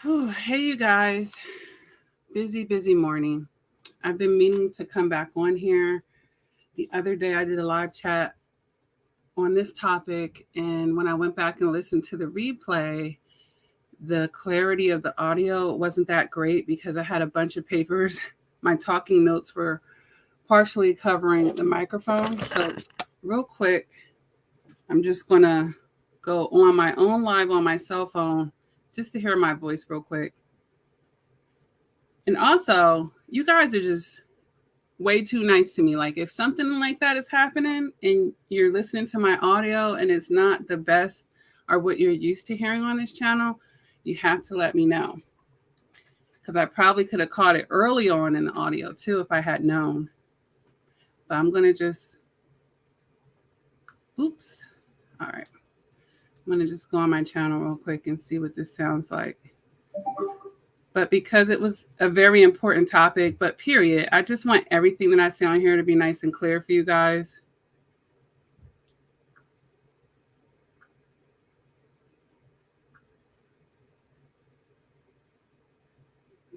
Hey, you guys. Busy morning. I've been meaning to come back on here. The other day, I did a live chat on this topic, and when I went back and listened to the replay, the clarity of the audio wasn't that great because I had a bunch of papers. My talking notes were partially covering the microphone. So, real quick, I'm just going to go on my own live on my cell phone just to hear my voice real quick. And also, you guys are just way too nice to me. Like, if something like that is happening and you're listening to my audio and it's not the best or what you're used to hearing on this channel, you have to let me know. Because I probably could have caught it early on in the audio too if I had known. But I'm going to just, oops. All right. I'm going to just go on my channel real quick and see what this sounds like. But because it was a very important topic, but period, I just want everything that I say on here to be nice and clear for you guys.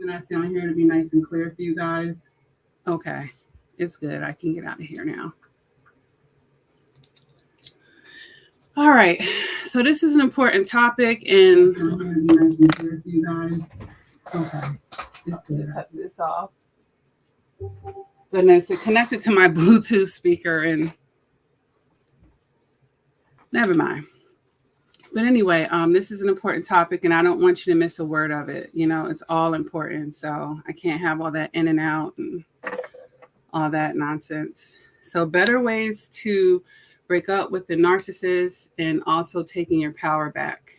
And I say on here to be nice and clear for you guys. Okay, it's good. I can get out of here now. All right, so this is an important topic, and I'm going to be nice and clear for you guys. Okay, it's good. Cut this off. Goodness, it connected to my Bluetooth speaker, and never mind. But anyway, this is an important topic, and I don't want you to miss a word of it. You know, it's all important, so I can't have all that in and out and all that nonsense. So better ways to break up with the narcissist and also taking your power back.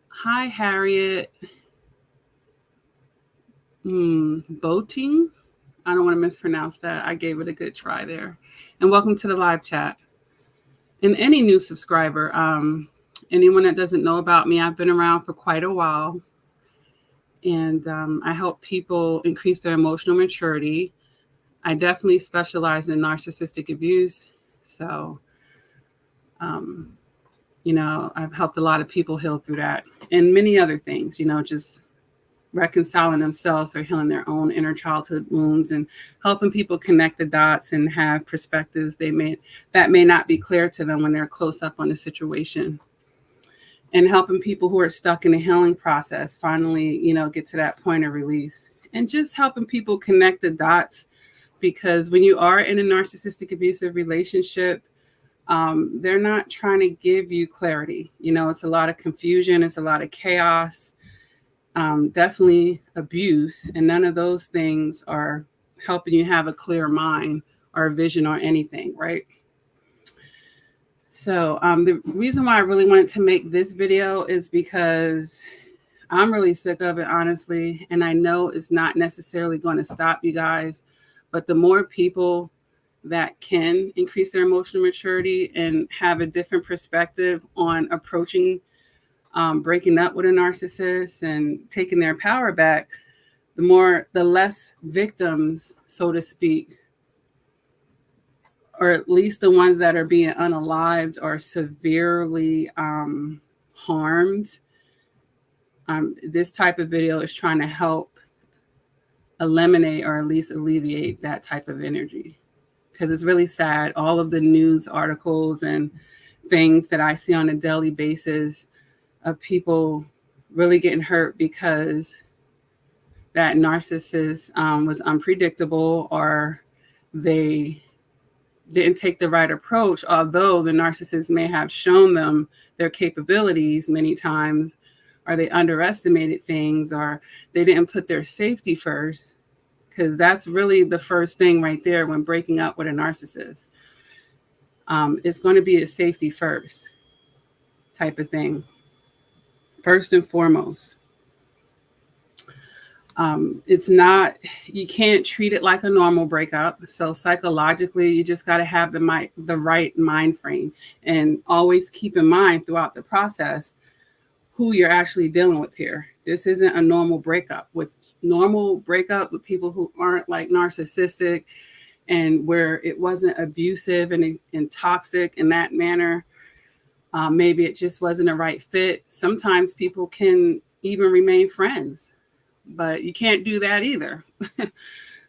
Hi, Harriet. Boating. I don't want to mispronounce that. I gave it a good try there. And welcome to the live chat. And any new subscriber, anyone that doesn't know about me, I've been around for quite a while. And I help people increase their emotional maturity. I definitely specialize in narcissistic abuse. So, I've helped a lot of people heal through that and many other things, just reconciling themselves or healing their own inner childhood wounds and helping people connect the dots and have perspectives that may not be clear to them when they're close up on the situation. And helping people who are stuck in the healing process finally, get to that point of release. And just helping people connect the dots, because when you are in a narcissistic abusive relationship, they're not trying to give you clarity. It's a lot of confusion. It's a lot of chaos, definitely abuse. And none of those things are helping you have a clear mind or a vision or anything, right? So the reason why I really wanted to make this video is because I'm really sick of it, honestly. And I know it's not necessarily going to stop you guys. But the more people that can increase their emotional maturity and have a different perspective on approaching breaking up with a narcissist and taking their power back, the less victims, so to speak, or at least the ones that are being unalived or severely harmed. This type of video is trying to help eliminate or at least alleviate that type of energy, because it's really sad. All of the news articles and things that I see on a daily basis of people really getting hurt because that narcissist was unpredictable, or they didn't take the right approach, although the narcissist may have shown them their capabilities many times, or they underestimated things, or they didn't put their safety first, because that's really the first thing right there when breaking up with a narcissist. It's going to be a safety first type of thing, first and foremost. It's not, you can't treat it like a normal breakup. So psychologically, you just got to have the right mind frame, and always keep in mind throughout the process who you're actually dealing with here. This isn't a normal breakup. With people who aren't like narcissistic and where it wasn't abusive and toxic in that manner, or they didn't put their safety first, because that's really the first thing right there when breaking up with a narcissist. It's going to be a safety first type of thing, first and foremost. It's not, you can't treat it like a normal breakup. So psychologically, you just got to have the right mind frame, and always keep in mind throughout the process who you're actually dealing with here. This isn't a normal breakup. With people who aren't like narcissistic and where it wasn't abusive and toxic in that manner, Maybe it just wasn't a right fit. Sometimes people can even remain friends, but you can't do that either.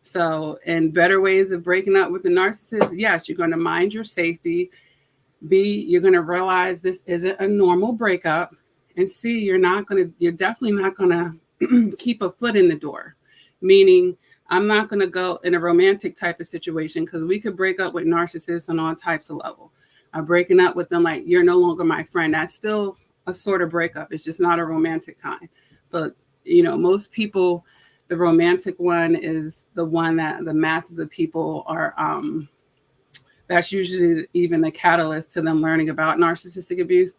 So, and better ways of breaking up with a narcissist, yes, you're going to mind your safety. B, you're going to realize this isn't a normal breakup. And C, you're definitely not going to keep a foot in the door. Meaning, I'm not going to go in a romantic type of situation, because we could break up with narcissists on all types of level. I'm breaking up with them like, you're no longer my friend. That's still a sort of breakup. It's just not a romantic kind. But, most people, the romantic one is the one that the masses of people are, that's usually even the catalyst to them learning about narcissistic abuse.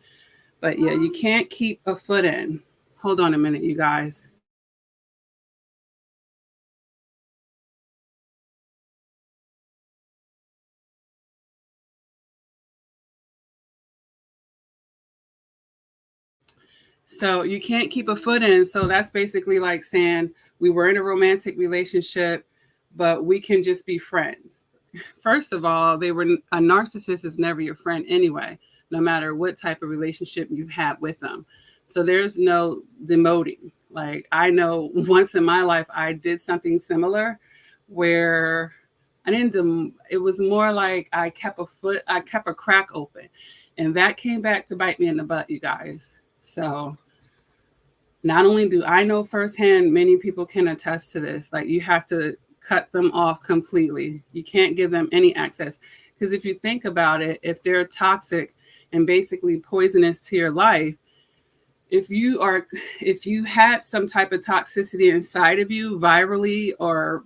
But yeah, you can't keep a foot in. Hold on a minute, you guys. So you can't keep a foot in. So that's basically like saying we were in a romantic relationship, but we can just be friends. First of all, a narcissist is never your friend anyway, no matter what type of relationship you've had with them. So there's no demoting. Like, I know once in my life, I did something similar where it was more like I kept a crack open, and that came back to bite me in the butt, you guys. So not only do I know firsthand, many people can attest to this. Like, you have to cut them off completely. You can't give them any access. Because if you think about it, if they're toxic and basically poisonous to your life, if you had some type of toxicity inside of you virally or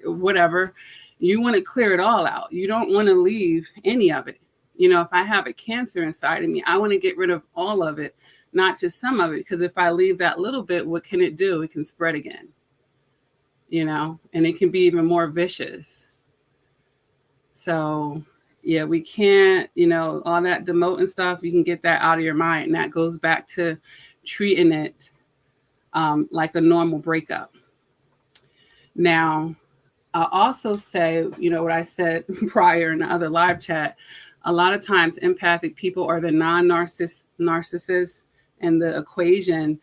whatever, you want to clear it all out. You don't want to leave any of it. If I have a cancer inside of me, I want to get rid of all of it, not just some of it. Because if I leave that little bit, what can it do? It can spread again, and it can be even more vicious. So yeah, we can't, all that demoting stuff, you can get that out of your mind. And that goes back to treating it like a normal breakup. Now, I'll also say, what I said prior in the other live chat, a lot of times empathic people are the narcissists in the equation.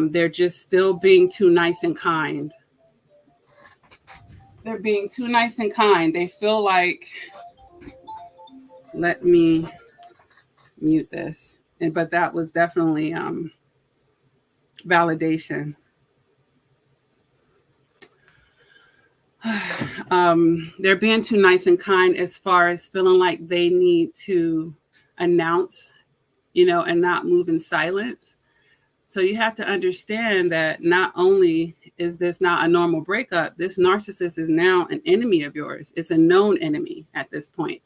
They're just still being too nice and kind. They're being too nice and kind. They feel like, let me mute this. But that was definitely validation. They're being too nice and kind as far as feeling like they need to announce, and not move in silence. So you have to understand that not only is this not a normal breakup, this narcissist is now an enemy of yours. It's a known enemy at this point,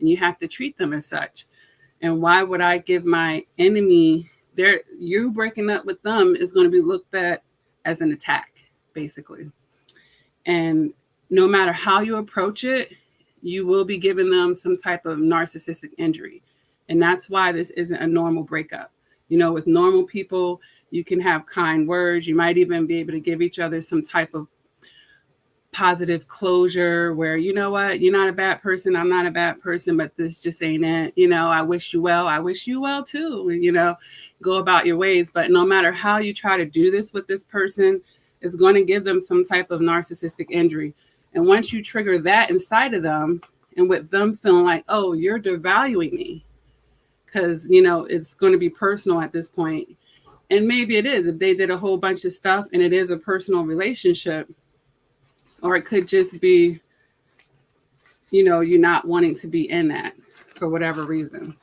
and you have to treat them as such. And why would I give my enemy you breaking up with them is going to be looked at as an attack, basically. And no matter how you approach it, you will be giving them some type of narcissistic injury. And that's why this isn't a normal breakup. With normal people, you can have kind words. You might even be able to give each other some type of positive closure where, you know what, you're not a bad person. I'm not a bad person, but this just ain't it. I wish you well. I wish you well too. And, go about your ways. But no matter how you try to do this with this person, it's going to give them some type of narcissistic injury. And once you trigger that inside of them, and with them feeling like, oh, you're devaluing me, because, it's going to be personal at this point. And maybe it is if they did a whole bunch of stuff and it is a personal relationship, or it could just be, you not wanting to be in that for whatever reason.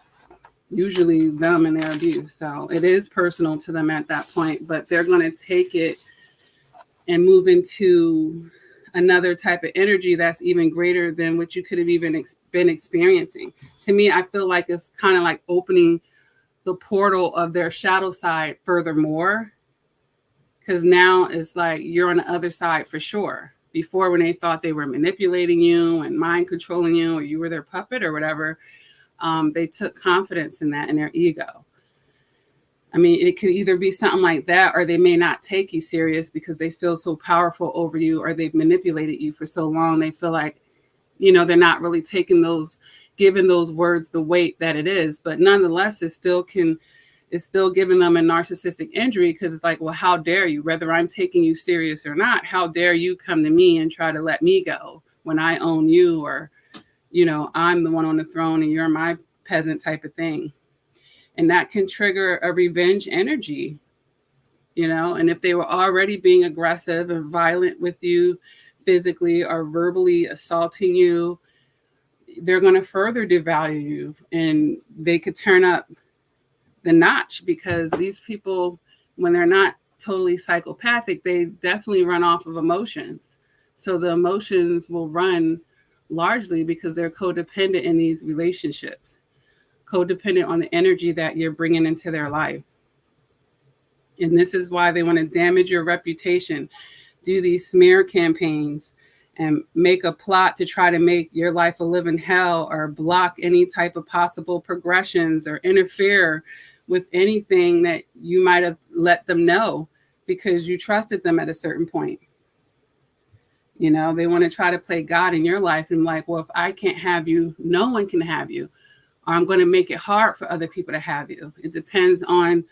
Usually them and their abuse. So it is personal to them at that point, but they're going to take it and move into another type of energy that's even greater than what you could have even been experiencing. To me, I feel like it's kind of like opening the portal of their shadow side furthermore, because now it's like you're on the other side for sure. Before, when they thought they were manipulating you and mind controlling you, or you were their puppet or whatever, they took confidence in that, in their ego. I mean, it could either be something like that, or they may not take you serious because they feel so powerful over you, or they've manipulated you for so long. They feel like, they're not really taking those giving those words the weight that it is. But nonetheless, it's still giving them a narcissistic injury, because it's like, well, how dare you? Whether I'm taking you serious or not, how dare you come to me and try to let me go when I own you, or, I'm the one on the throne and you're my peasant type of thing. And that can trigger a revenge energy, and if they were already being aggressive and violent with you physically or verbally assaulting you, they're going to further devalue you, and they could turn up the notch, because these people, when they're not totally psychopathic, they definitely run off of emotions. So the emotions will run largely because they're codependent in these relationships, codependent on the energy that you're bringing into their life. And this is why they want to damage your reputation, do these smear campaigns, and make a plot to try to make your life a living hell, or block any type of possible progressions, or interfere with anything that you might have let them know because you trusted them at a certain point. They want to try to play God in your life and like, well, if I can't have you, no one can have you, or I'm going to make it hard for other people to have you. It depends on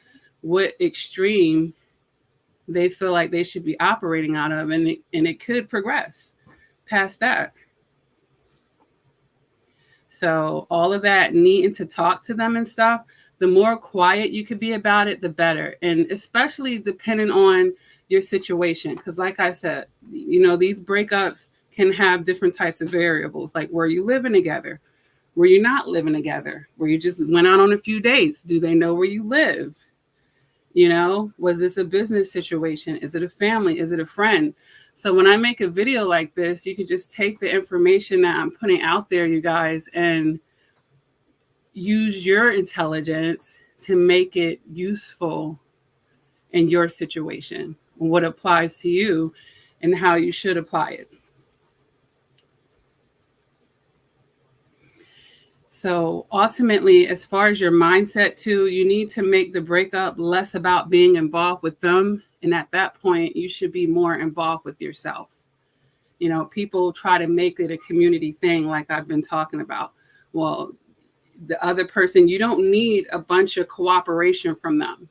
what extreme they feel like they should be operating out of, and it could progress past that. So all of that needing to talk to them and stuff, the more quiet you could be about it, the better. And especially depending on your situation. Because like I said, these breakups can have different types of variables, like were you living together? Were you not living together? Were you just went out on a few dates? Do they know where you live? Was this a business situation? Is it a family? Is it a friend? So when I make a video like this, you can just take the information that I'm putting out there, you guys, and use your intelligence to make it useful in your situation, what applies to you and how you should apply it. So ultimately, as far as your mindset too, you need to make the breakup less about being involved with them. And at that point, you should be more involved with yourself. People try to make it a community thing, like I've been talking about. Well, the other person, you don't need a bunch of cooperation from them.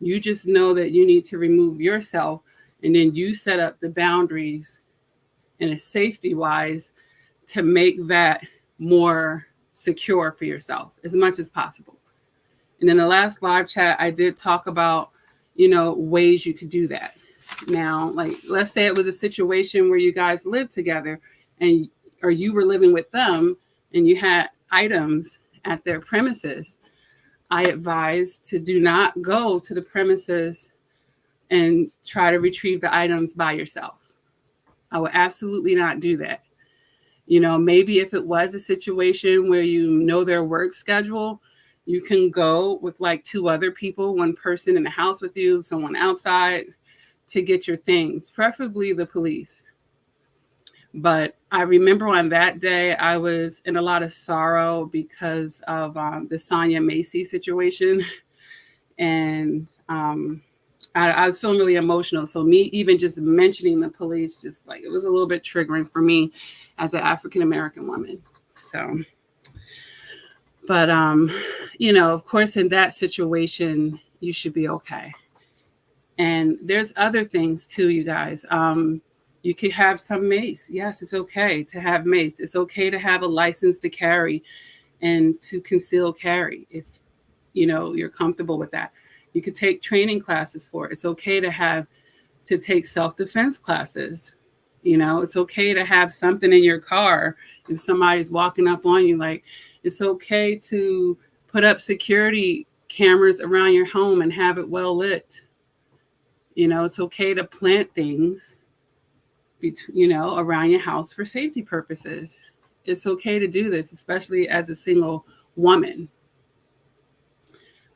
You just know that you need to remove yourself, and then you set up the boundaries and a safety wise to make that more secure for yourself as much as possible. And in the last live chat, I did talk about, ways you could do that. Now, like, let's say it was a situation where you guys lived together or you were living with them and you had items at their premises. I advise to do not go to the premises and try to retrieve the items by yourself. I would absolutely not do that. Maybe if it was a situation where their work schedule, you can go with like 2 other people, one person in the house with you, someone outside, to get your things, preferably the police. But I remember on that day, I was in a lot of sorrow because of the Sonia Macy situation. And I was feeling really emotional. So me even just mentioning the police, just like, it was a little bit triggering for me as an African-American woman. So, but, of course, in that situation, you should be okay. And there's other things too, you guys. You could have some mace. Yes, it's okay to have mace. It's okay to have a license to carry and to conceal carry if, you're comfortable with that. You could take training classes for it. It's okay to take self-defense classes. It's okay to have something in your car if somebody's walking up on you. Like, it's okay to put up security cameras around your home and have it well lit. It's okay to plant things, around your house for safety purposes. It's okay to do this, especially as a single woman.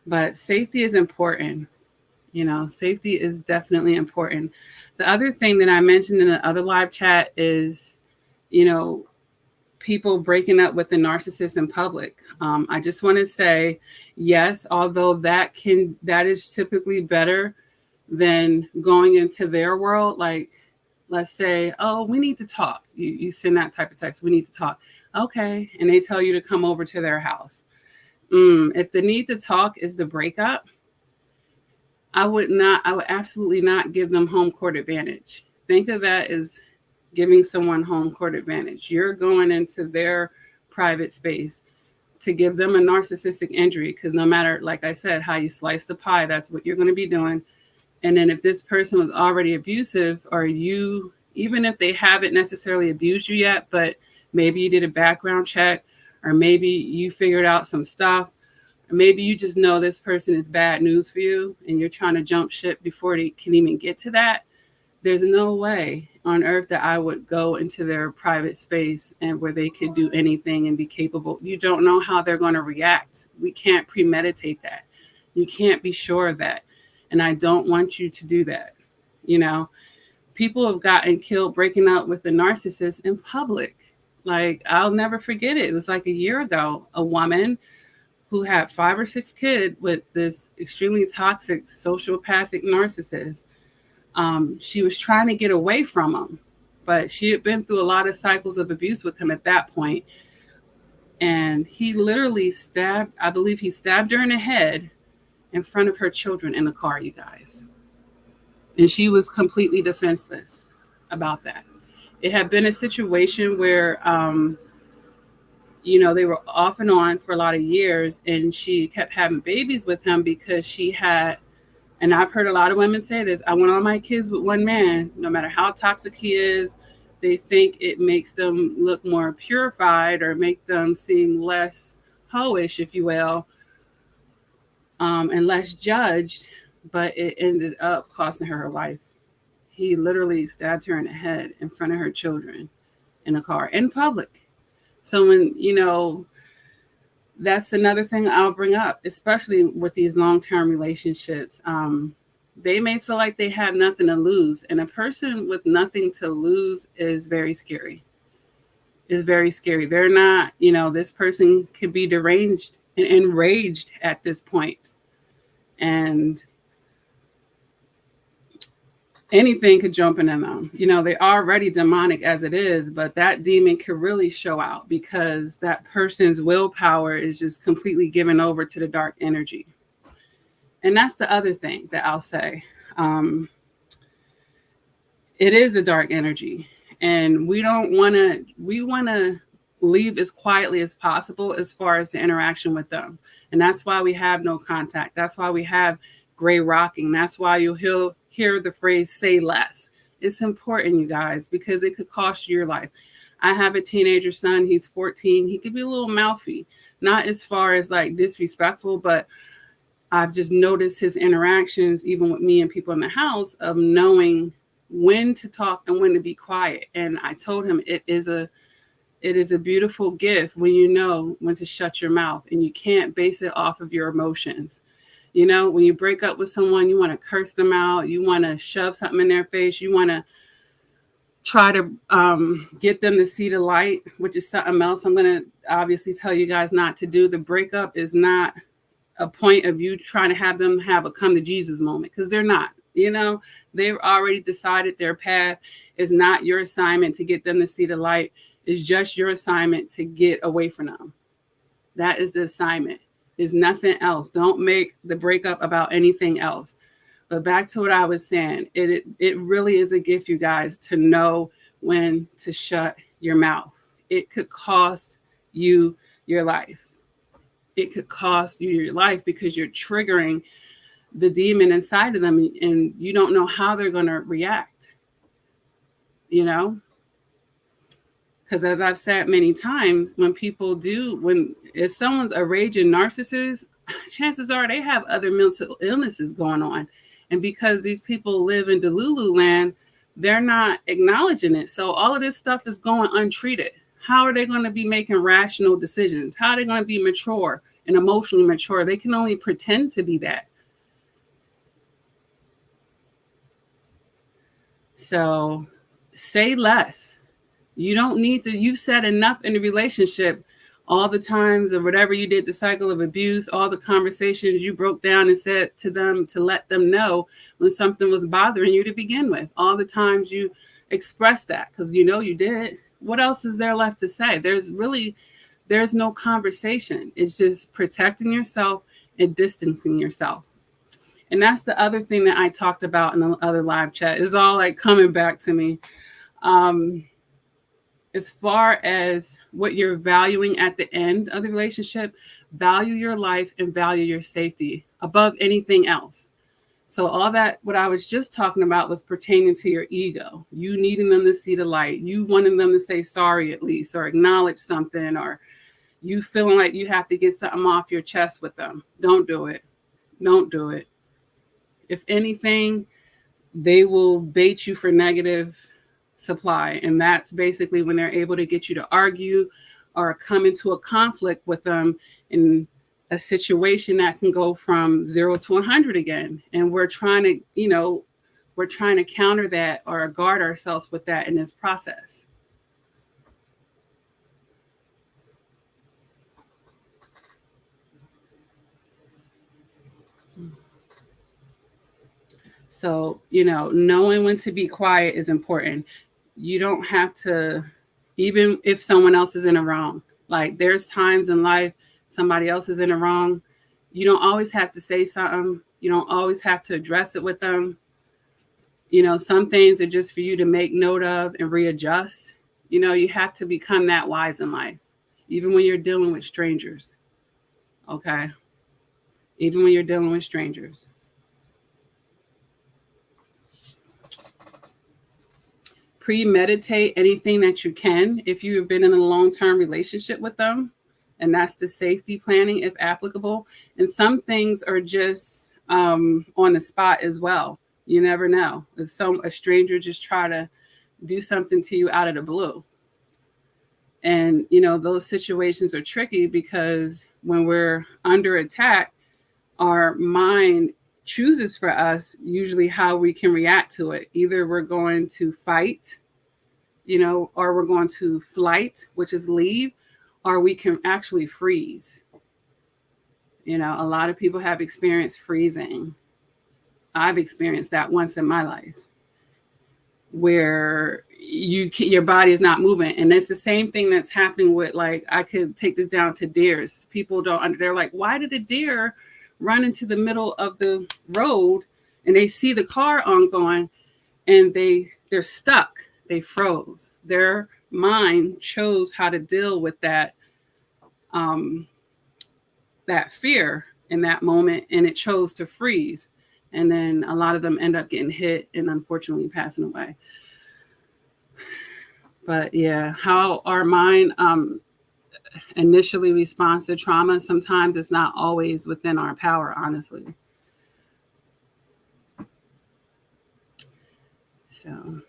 But safety is important. Safety is definitely important. The other thing that I mentioned in the other live chat is, people breaking up with the narcissist in public. I just want to say, yes, although that is typically better than going into their world. Like, let's say, oh, we need to talk. You send that type of text, we need to talk. Okay. And they tell you to come over to their house. If the need to talk is the breakup, I would absolutely not give them home court advantage. Think of that as giving someone home court advantage. You're going into their private space to give them a narcissistic injury, because no matter, like I said, how you slice the pie, that's what you're going to be doing. And then if this person was already abusive, or you, even if they haven't necessarily abused you yet, but maybe you did a background check, or maybe you figured out some stuff, or maybe you just know this person is bad news for you and you're trying to jump ship before they can even get to that, there's no way on earth that I would go into their private space and where they could do anything and be capable. You don't know how they're going to react. We can't premeditate that. You can't be sure of that. And I don't want you to do that. You know, people have gotten killed breaking up with a narcissist in public. Like, I'll never forget it. It was like a year ago, a woman who had 5 or 6 kids with this extremely toxic sociopathic narcissist. She was trying to get away from him, but she had been through a lot of cycles of abuse with him at that point. And he literally stabbed her in the head in front of her children in the car, you guys. And she was completely defenseless about that. It had been a situation where, they were off and on for a lot of years, and she kept having babies with him because she had, and I've heard a lot of women say this, I want all my kids with one man, no matter how toxic he is. They think it makes them look more purified or make them seem less hoish, if you will, and less judged, but it ended up costing her life. He literally stabbed her in the head in front of her children in a car in public. So when, that's another thing I'll bring up, especially with these long-term relationships. They may feel like they have nothing to lose. And a person with nothing to lose is very scary. Is very scary. They're not, this person could be deranged and enraged at this point. And anything could jump into them. They're already demonic as it is, but that demon could really show out because that person's willpower is just completely given over to the dark energy. And that's the other thing that I'll say. It is a dark energy, and we want to leave as quietly as possible as far as the interaction with them. And that's why we have no contact. That's why we have gray rocking. That's why you'll hear the phrase say less. It's important, you guys, because it could cost you your life. I have a teenager son. He's 14. He could be a little mouthy, not as far as like disrespectful, but I've just noticed his interactions, even with me and people in the house, of knowing when to talk and when to be quiet. And I told him it is a beautiful gift when you know when to shut your mouth, and you can't base it off of your emotions. When you break up with someone, you want to curse them out. You want to shove something in their face. You want to try to get them to see the light, which is something else I'm going to obviously tell you guys not to do. The breakup is not a point of you trying to have them have a come to Jesus moment, because they're not. They've already decided their path. Is not your assignment to get them to see the light. It's just your assignment to get away from them. That is the assignment. Is nothing else. Don't make the breakup about anything else. But back to what I was saying, it really is a gift, you guys, to know when to shut your mouth. It could cost you your life. It could cost you your life because you're triggering the demon inside of them, and you don't know how they're going to react. Because as I've said many times, if someone's a raging narcissist, chances are they have other mental illnesses going on. And because these people live in Delulu land, they're not acknowledging it. So all of this stuff is going untreated. How are they going to be making rational decisions? How are they going to be mature and emotionally mature? They can only pretend to be that. So say less. You don't need to, you've said enough in the relationship, all the times or whatever you did, the cycle of abuse, all the conversations you broke down and said to them to let them know when something was bothering you to begin with, all the times you express that, because you know you did. What else is there left to say? There's no conversation. It's just protecting yourself and distancing yourself. And that's the other thing that I talked about in the other live chat, is all like coming back to me. As far as what you're valuing at the end of the relationship, value your life and value your safety above anything else. So all that, what I was just talking about, was pertaining to your ego. You needing them to see the light. You wanting them to say sorry at least, or acknowledge something, or you feeling like you have to get something off your chest with them. Don't do it. Don't do it. If anything, they will bait you for negative supply. And that's basically when they're able to get you to argue or come into a conflict with them in a situation that can go from 0 to 100 again. And we're trying to counter that or guard ourselves with that in this process. So, knowing when to be quiet is important. You don't have to, even if someone else is in the wrong. Like, there's times in life somebody else is in the wrong. You don't always have to say something. You don't always have to address it with them. Some things are just for you to make note of and readjust. You have to become that wise in life, even when you're dealing with strangers. Okay? Even when you're dealing with strangers. Premeditate anything that you can if you've been in a long-term relationship with them. And that's the safety planning, if applicable. And some things are just on the spot as well. You never know. If a stranger just try to do something to you out of the blue. And, those situations are tricky because when we're under attack, our mind chooses for us usually how we can react to it. Either we're going to fight, or we're going to flight, which is leave, or we can actually freeze. A lot of people have experienced freezing. I've experienced that once in my life, where your body is not moving. And it's the same thing that's happening with, like, I could take this down to deers. People they're like, why did a deer run into the middle of the road and they see the car ongoing and they're stuck? They froze. Their mind chose how to deal with that fear in that moment, and it chose to freeze. And then a lot of them end up getting hit and unfortunately passing away. But yeah, how our mind initially responds to trauma, sometimes it's not always within our power, honestly. So,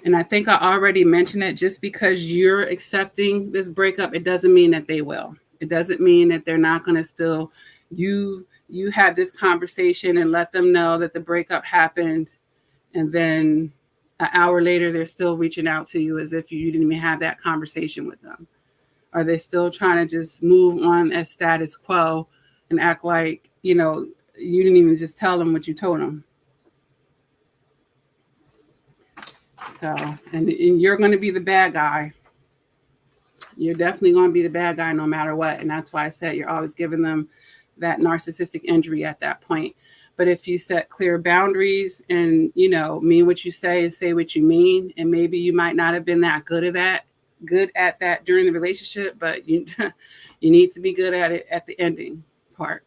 and I think I already mentioned it, just because you're accepting this breakup, it doesn't mean that they will. It doesn't mean that they're not going to still, you have this conversation and let them know that the breakup happened. And then an hour later, they're still reaching out to you as if you didn't even have that conversation with them. Are they still trying to just move on as status quo and act like, you didn't even just tell them what you told them? So, and you're going to be the bad guy. You're definitely going to be the bad guy no matter what. And that's why I said you're always giving them that narcissistic injury at that point. But if you set clear boundaries and, mean what you say and say what you mean, and maybe you might not have been that good at that during the relationship, but you need to be good at it at the ending part.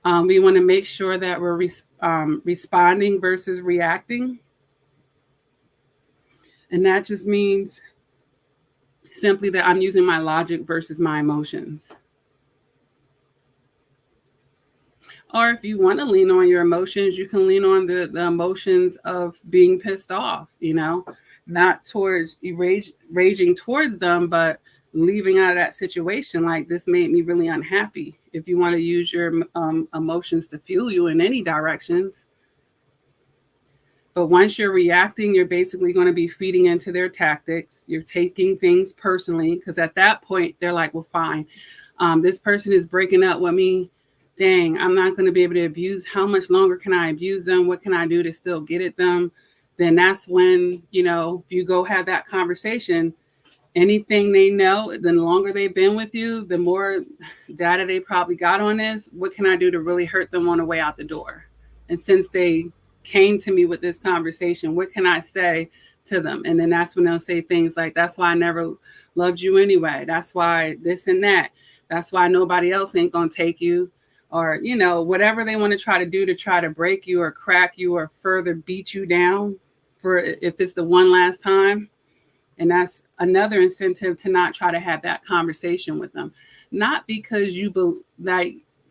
We want to make sure that we're responding versus reacting. And that just means simply that I'm using my logic versus my emotions. Or if you want to lean on your emotions, you can lean on the emotions of being pissed off, not towards raging towards them, but leaving out of that situation. Like, this made me really unhappy. If you want to use your emotions to fuel you in any directions. But once you're reacting, you're basically going to be feeding into their tactics. You're taking things personally, because at that point, they're like, well, fine. This person is breaking up with me dang, I'm not going to be able to abuse. How much longer can I abuse them? What can I do to still get at them? Then that's when, you go have that conversation. Anything they know, the longer they've been with you, the more data they probably got on this. What can I do to really hurt them on the way out the door? And since they came to me with this conversation, what can I say to them? And then that's when they'll say things like, that's why I never loved you anyway. That's why this and that. That's why nobody else ain't going to take you. Or, whatever they want to try to do to try to break you or crack you or further beat you down for if it's the one last time. And that's another incentive to not try to have that conversation with them. Not because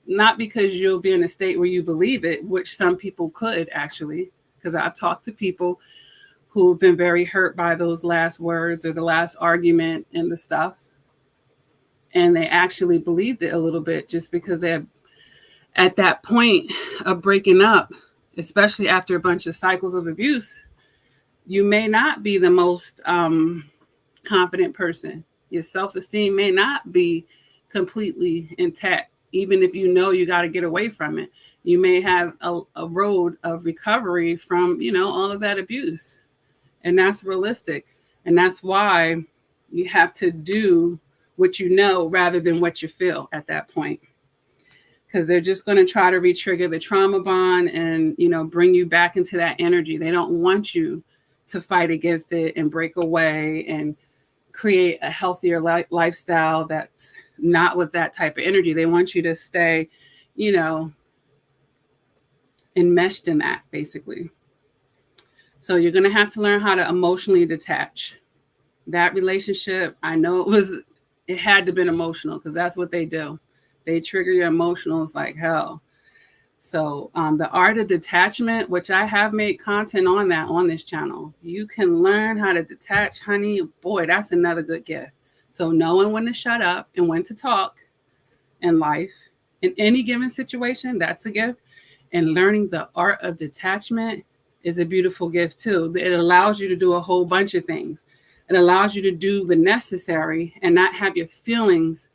not because you'll be in a state where you believe it, which some people could actually, because I've talked to people who've been very hurt by those last words or the last argument and the stuff. And they actually believed it a little bit just because they're at that point of breaking up, especially after a bunch of cycles of abuse. You may not be the most confident person. Your self-esteem may not be completely intact, even if you got to get away from it. You may have a road of recovery from, all of that abuse. And that's realistic. And that's why you have to do what you know rather than what you feel at that point. Because they're just going to try to re-trigger the trauma bond and, bring you back into that energy. They don't want you to fight against it and break away and create a healthier lifestyle that's not with that type of energy. They want you to stay, enmeshed in that, basically. So you're going to have to learn how to emotionally detach. That relationship, I know it had to have been emotional because that's what they do. They trigger your emotionals like hell. So the art of detachment, which I have made content on that on this channel. You can learn how to detach, honey. Boy, that's another good gift. So knowing when to shut up and when to talk in life, in any given situation, that's a gift. And learning the art of detachment is a beautiful gift too. It allows you to do a whole bunch of things. It allows you to do the necessary and not have your feelings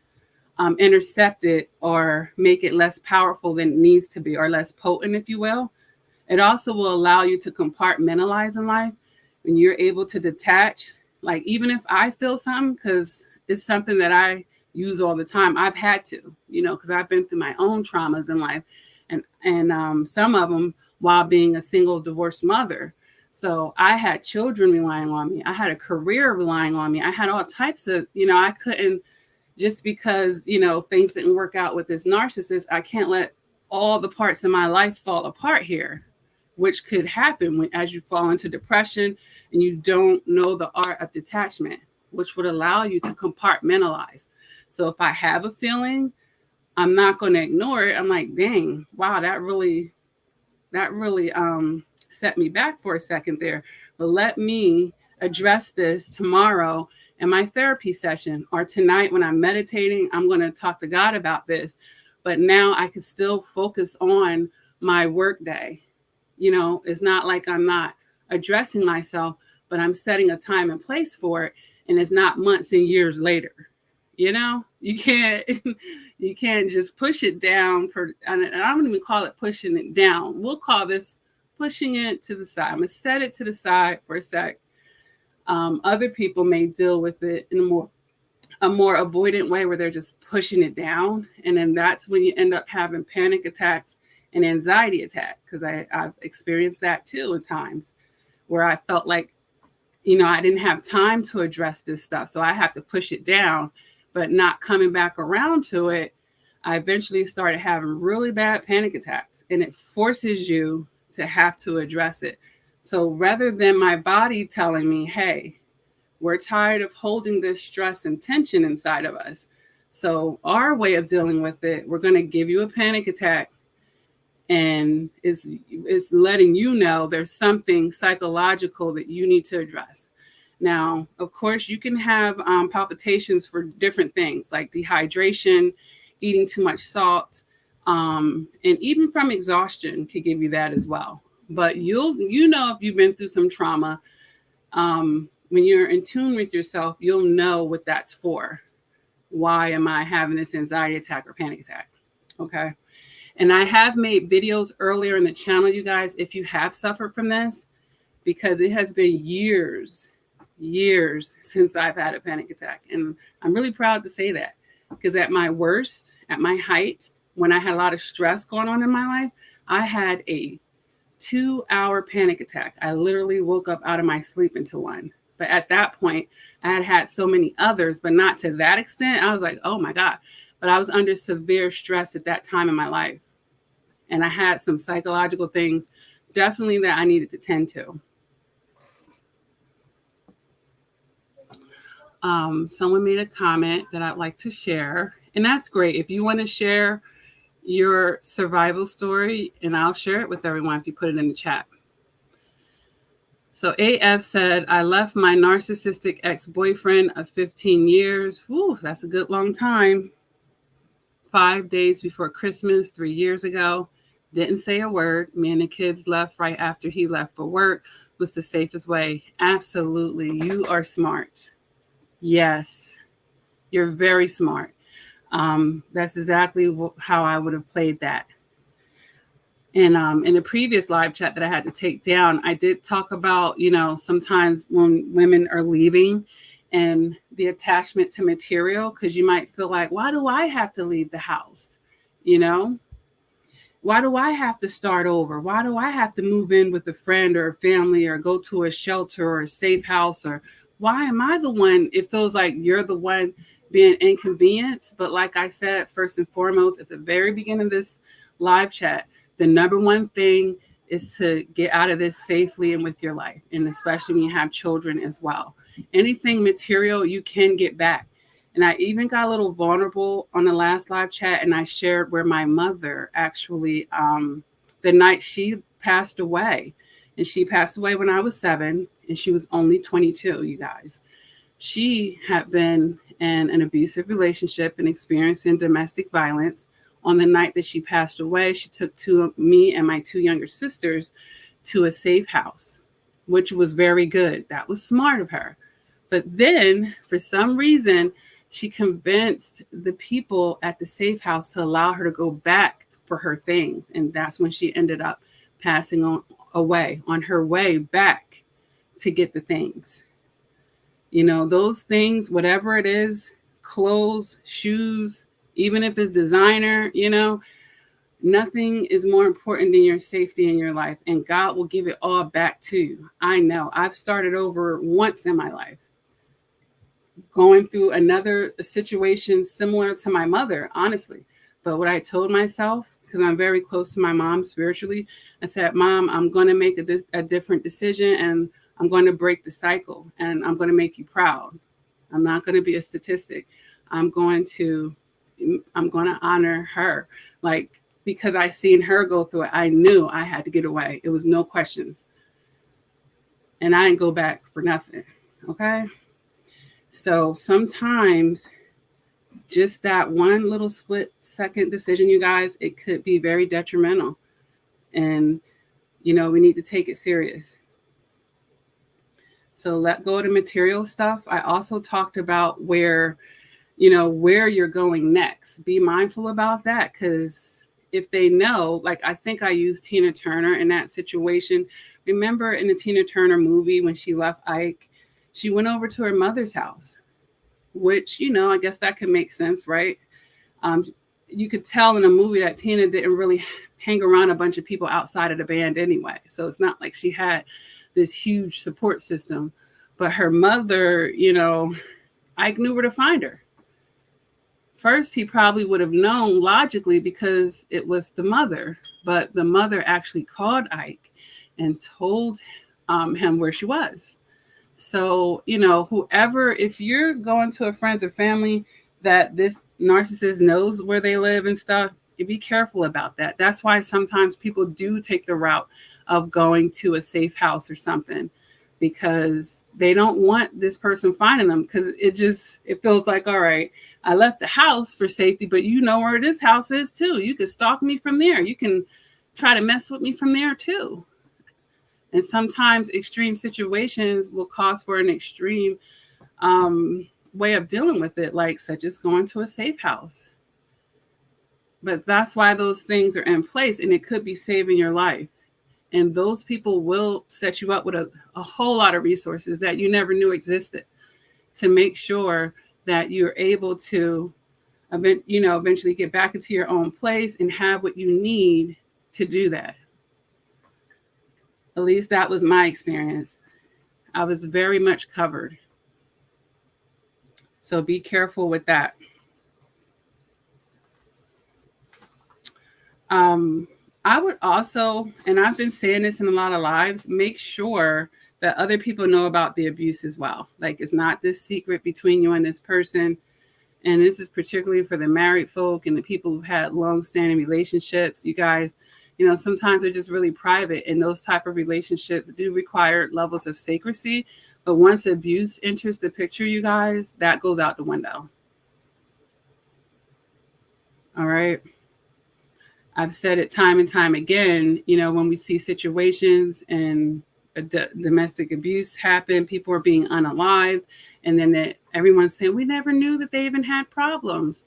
intercept it or make it less powerful than it needs to be, or less potent, if you will. It also will allow you to compartmentalize in life when you're able to detach. Like, even if I feel something, because it's something that I use all the time, I've had to, because I've been through my own traumas in life, and some of them while being a single divorced mother. So I had children relying on me. I had a career relying on me. I had all types of, I couldn't, just because, things didn't work out with this narcissist, I can't let all the parts of my life fall apart here, which could happen as you fall into depression and you don't know the art of detachment, which would allow you to compartmentalize. So if I have a feeling, I'm not going to ignore it. I'm like, dang, wow, that really set me back for a second there. But let me address this tomorrow in my therapy session, or tonight when I'm meditating, I'm going to talk to God about this. But now I can still focus on my work day. It's not like I'm not addressing myself, but I'm setting a time and place for it. And it's not months and years later. You can't just push it down and I don't even call it pushing it down. We'll call this pushing it to the side. I'm going to set it to the side for a sec. Other people may deal with it in a more avoidant way where they're just pushing it down. And then that's when you end up having panic attacks and anxiety attack. Because I've experienced that too at times where I felt like, I didn't have time to address this stuff. So I have to push it down, but not coming back around to it. I eventually started having really bad panic attacks, and it forces you to have to address it. So rather than my body telling me, hey, we're tired of holding this stress and tension inside of us. So our way of dealing with it, we're going to give you a panic attack, and it's letting you know there's something psychological that you need to address. Now, of course, you can have palpitations for different things like dehydration, eating too much salt, and even from exhaustion could give you that as well. But if you've been through some trauma, when you're in tune with yourself, you'll know what that's for. Why am I having this anxiety attack or panic attack? Okay. And I have made videos earlier in the channel, you guys, if you have suffered from this, because it has been years since I've had a panic attack. And I'm really proud to say that, because at my worst, at my height, when I had a lot of stress going on in my life, I had a 2-hour panic attack. I literally woke up out of my sleep into one. But at that point, I had had so many others, but not to that extent. I was like, oh my God. But I was under severe stress at that time in my life. And I had some psychological things definitely that I needed to tend to. Someone made a comment that I'd like to share. And that's great. If you want to share your survival story, and I'll share it with everyone if you put it in the chat. So AF said, I left my narcissistic ex-boyfriend of 15 years. Whew, that's a good long time. 5 days before Christmas, 3 years ago. Didn't say a word. Me and the kids left right after he left for work. Was the safest way. Absolutely. You are smart. Yes. You're very smart. That's exactly how I would have played that. And in the previous live chat that I had to take down, I did talk about, sometimes when women are leaving and the attachment to material, because you might feel like, why do I have to leave the house? Why do I have to start over? Why do I have to move in with a friend or a family or go to a shelter or a safe house? Or why am I the one? It feels like you're the one being inconvenienced. But like I said, first and foremost, at the very beginning of this live chat, the number one thing is to get out of this safely and with your life. And especially when you have children as well. Anything material you can get back. And I even got a little vulnerable on the last live chat, and I shared where my mother actually, the night she passed away, and she passed away when I was 7, and she was only 22, you guys. She had been in an abusive relationship and experiencing domestic violence. On the night that she passed away, she took me and my 2 younger sisters to a safe house, which was very good. That was smart of her. But then, for some reason, she convinced the people at the safe house to allow her to go back for her things. And that's when she ended up passing away on her way back to get the things. Those things, whatever it is, clothes, shoes, even if it's designer, nothing is more important than your safety in your life. And God will give it all back to you. I know. I've started over once in my life, going through another situation similar to my mother, honestly. But what I told myself, because I'm very close to my mom spiritually, I said, Mom, I'm going to make a different decision, and I'm going to break the cycle, and I'm going to make you proud. I'm not going to be a statistic. I'm going to honor her. Because I seen her go through it, I knew I had to get away. It was no questions. And I didn't go back for nothing. Okay. So sometimes just that one little split second decision, you guys, it could be very detrimental. And, we need to take it serious. So let go of the material stuff. I also talked about where you're going next. Be mindful about that, because if they know, I think I used Tina Turner in that situation. Remember in the Tina Turner movie when she left Ike, she went over to her mother's house, which, I guess that could make sense, right? You could tell in a movie that Tina didn't really hang around a bunch of people outside of the band anyway. So it's not like she had this huge support system. But her mother, Ike knew where to find her. First, he probably would have known logically because it was the mother. But the mother actually called Ike and told him where she was. So, whoever, if you're going to a friends or family that this narcissist knows where they live and stuff, be careful about that. That's why sometimes people do take the route of going to a safe house or something, because they don't want this person finding them, because it feels like, all right, I left the house for safety, but you know where this house is too. You could stalk me from there. You can try to mess with me from there too. And sometimes extreme situations will cause for an extreme way of dealing with it, such as going to a safe house. But that's why those things are in place, and it could be saving your life. And those people will set you up with a whole lot of resources that you never knew existed to make sure that you're able to, eventually get back into your own place and have what you need to do that. At least that was my experience. I was very much covered. So be careful with that. I would also, and I've been saying this in a lot of lives, make sure that other people know about the abuse as well. Like, it's not this secret between you and this person. And this is particularly for the married folk and the people who've had long-standing relationships. You guys, sometimes they're just really private, and those type of relationships do require levels of secrecy. But once abuse enters the picture, you guys, that goes out the window. All right. I've said it time and time again, when we see situations and domestic abuse happen, people are being unalived, and then everyone's saying, we never knew that they even had problems.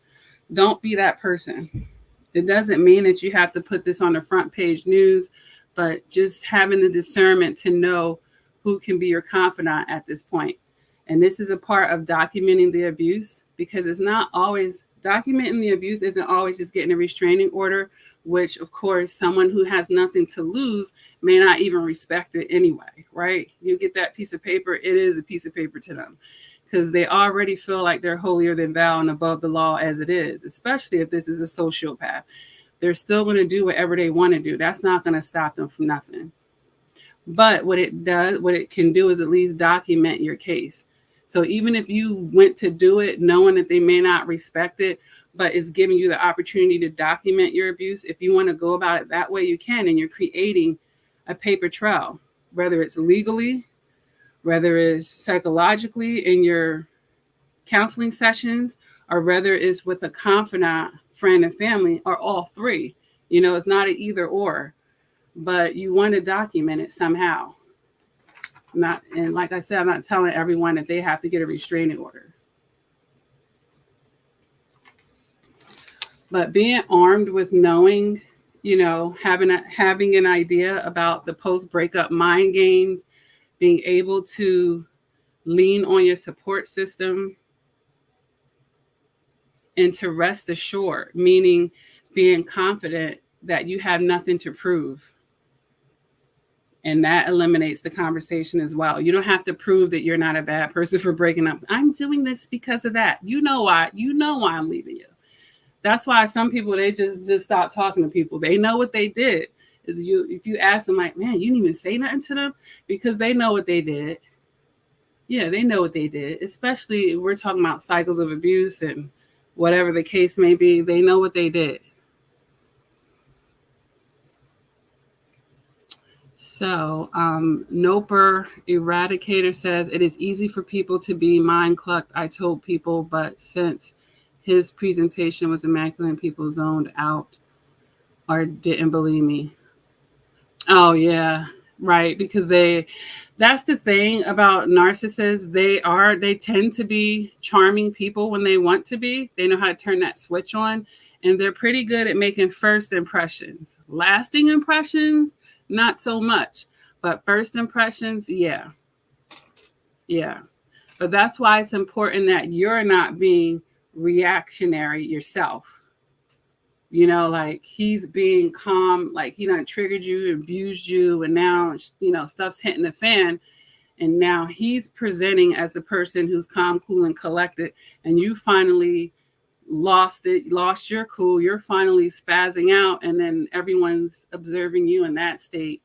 Don't be that person. It doesn't mean that you have to put this on the front page news, but just having the discernment to know who can be your confidant at this point. And this is a part of documenting the abuse, because it's not always documenting the abuse isn't always just getting a restraining order, which of course someone who has nothing to lose may not even respect it anyway, right? You get that piece of paper, it is a piece of paper to them, because they already feel like they're holier than thou and above the law as it is, especially if this is a sociopath. They're still going to do whatever they want to do. That's not going to stop them from nothing. But what it can do is at least document your case. So even if you went to do it knowing that they may not respect it, but it's giving you the opportunity to document your abuse, if you want to go about it that way, you can, and you're creating a paper trail, whether it's legally, whether it's psychologically in your counseling sessions, or whether it's with a confidant, friend, and family, or all three. It's not an either or, but you want to document it somehow. And like I said, I'm not telling everyone that they have to get a restraining order. But being armed with knowing, having an idea about the post-breakup mind games, being able to lean on your support system, and to rest assured, meaning being confident that you have nothing to prove. And that eliminates the conversation as well. You don't have to prove that you're not a bad person for breaking up. I'm doing this because of that. You know why I'm leaving you. That's why some people, they just stop talking to people. They know what they did. If you ask them, like, man, you didn't even say nothing to them, because they know what they did. Yeah, they know what they did. Especially if we're talking about cycles of abuse and whatever the case may be, they know what they did. So, Noper Eradicator says, it is easy for people to be mind clucked. I told people, but since his presentation was immaculate and people zoned out or didn't believe me. Oh, yeah, right. Because that's the thing about narcissists. They tend to be charming people when they want to be. They know how to turn that switch on, and they're pretty good at making first impressions. Lasting impressions, not so much, but first impressions, yeah. But that's why it's important that you're not being reactionary yourself. Like, he's being calm, like he done triggered you, abused you, and now, stuff's hitting the fan. And now he's presenting as the person who's calm, cool, and collected. And you finally lost your cool. You're finally spazzing out. And then everyone's observing you in that state.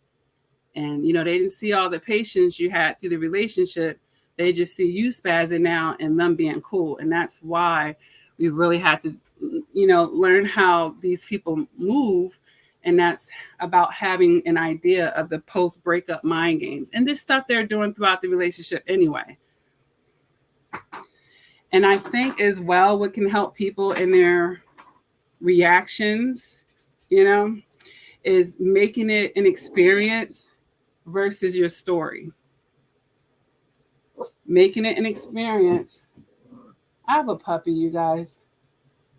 And, they didn't see all the patience you had through the relationship. They just see you spazzing out and them being cool. And that's why we really had to, learn how these people move. And that's about having an idea of the post-breakup mind games and this stuff they're doing throughout the relationship anyway. And I think as well, what can help people in their reactions, is making it an experience versus your story. Making it an experience. I have a puppy, you guys.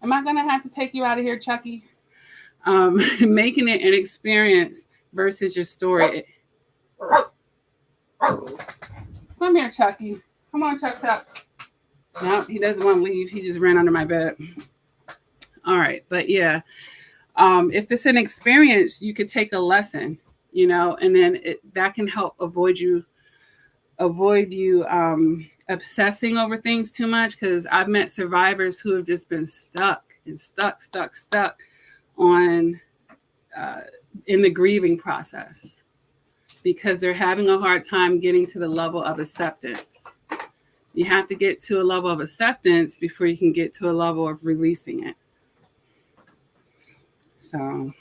Am I going to have to take you out of here, Chucky? Making it an experience versus your story. Come here, Chucky. Come on, Chuck. No, he doesn't want to leave. He just ran under my bed. All right, but yeah, if it's an experience, you could take a lesson, and then that can help avoid you obsessing over things too much. Because I've met survivors who have just been stuck on in the grieving process because they're having a hard time getting to the level of acceptance. You have to get to a level of acceptance before you can get to a level of releasing it. So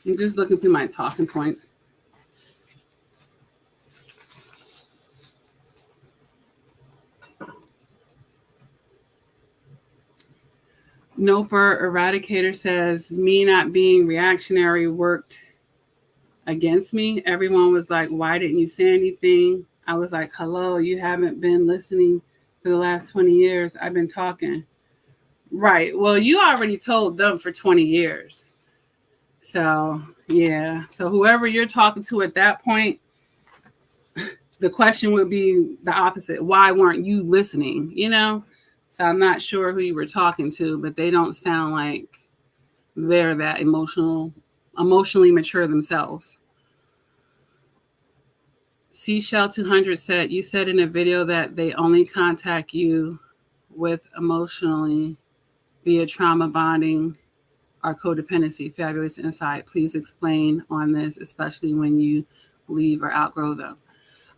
I'm just looking through my talking points. Noper Eradicator says, me not being reactionary worked against me. Everyone was like, why didn't you say anything? I was like, hello, you haven't been listening for the last 20 years. I've been talking. Right. Well, you already told them for 20 years. So, yeah. So whoever you're talking to at that point, the question would be the opposite. Why weren't you listening? So I'm not sure who you were talking to, but they don't sound like they're that emotionally mature themselves. Seashell 200 said, you said in a video that they only contact you with emotionally via trauma bonding or codependency. Fabulous insight. Please explain on this, especially when you leave or outgrow them.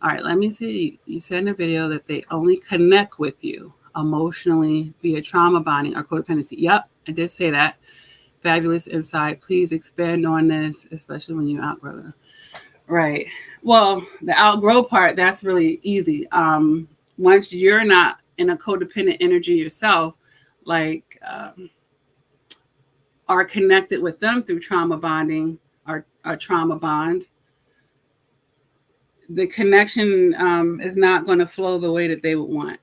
All right, let me see. You said in a video that they only connect with you emotionally via trauma bonding or codependency. Yep, I did say that. Fabulous insight. Please expand on this, especially when you outgrow them. Right. Well, the outgrow part, that's really easy. Once you're not in a codependent energy yourself, like are connected with them through trauma bonding or trauma bond, the connection is not going to flow the way that they would want,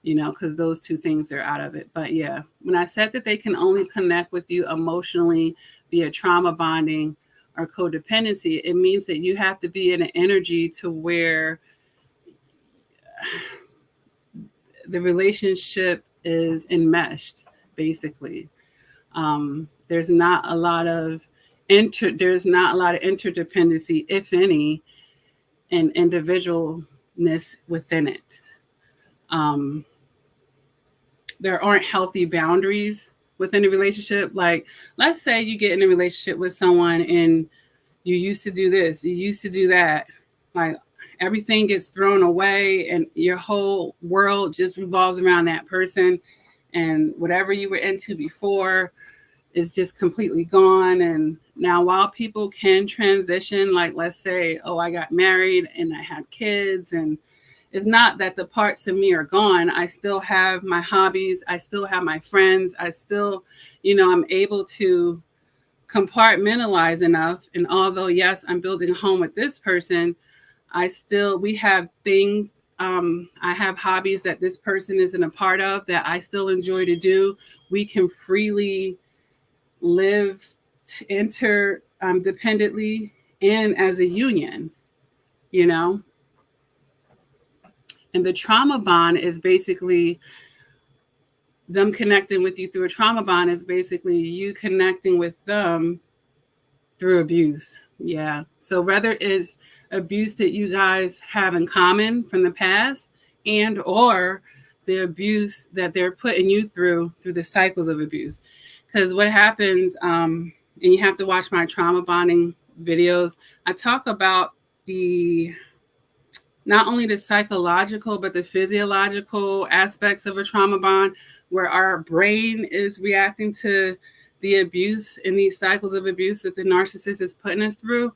because those two things are out of it. But yeah, when I said that they can only connect with you emotionally via trauma bonding or codependency, it means that you have to be in an energy to where the relationship is enmeshed, basically. There's not a lot of interdependency, if any, and individualness within it. There aren't healthy boundaries within a relationship. Like, let's say you get in a relationship with someone and you used to do this, you used to do that. Like, everything gets thrown away and your whole world just revolves around that person. And whatever you were into before is just completely gone. And now while people can transition, like let's say, oh, I got married and I had kids, and it's not that the parts of me are gone. I still have my hobbies. I still have my friends. I still, I'm able to compartmentalize enough. And although, yes, I'm building a home with this person, we have things. I have hobbies that this person isn't a part of that I still enjoy to do. We can freely live interdependently and as a union, And the trauma bond is basically them connecting with you through a trauma bond is basically you connecting with them through abuse. Yeah. So whether it's abuse that you guys have in common from the past and or the abuse that they're putting you through the cycles of abuse. Because what happens, and you have to watch my trauma bonding videos, I talk about not only the psychological, but the physiological aspects of a trauma bond, where our brain is reacting to the abuse and these cycles of abuse that the narcissist is putting us through.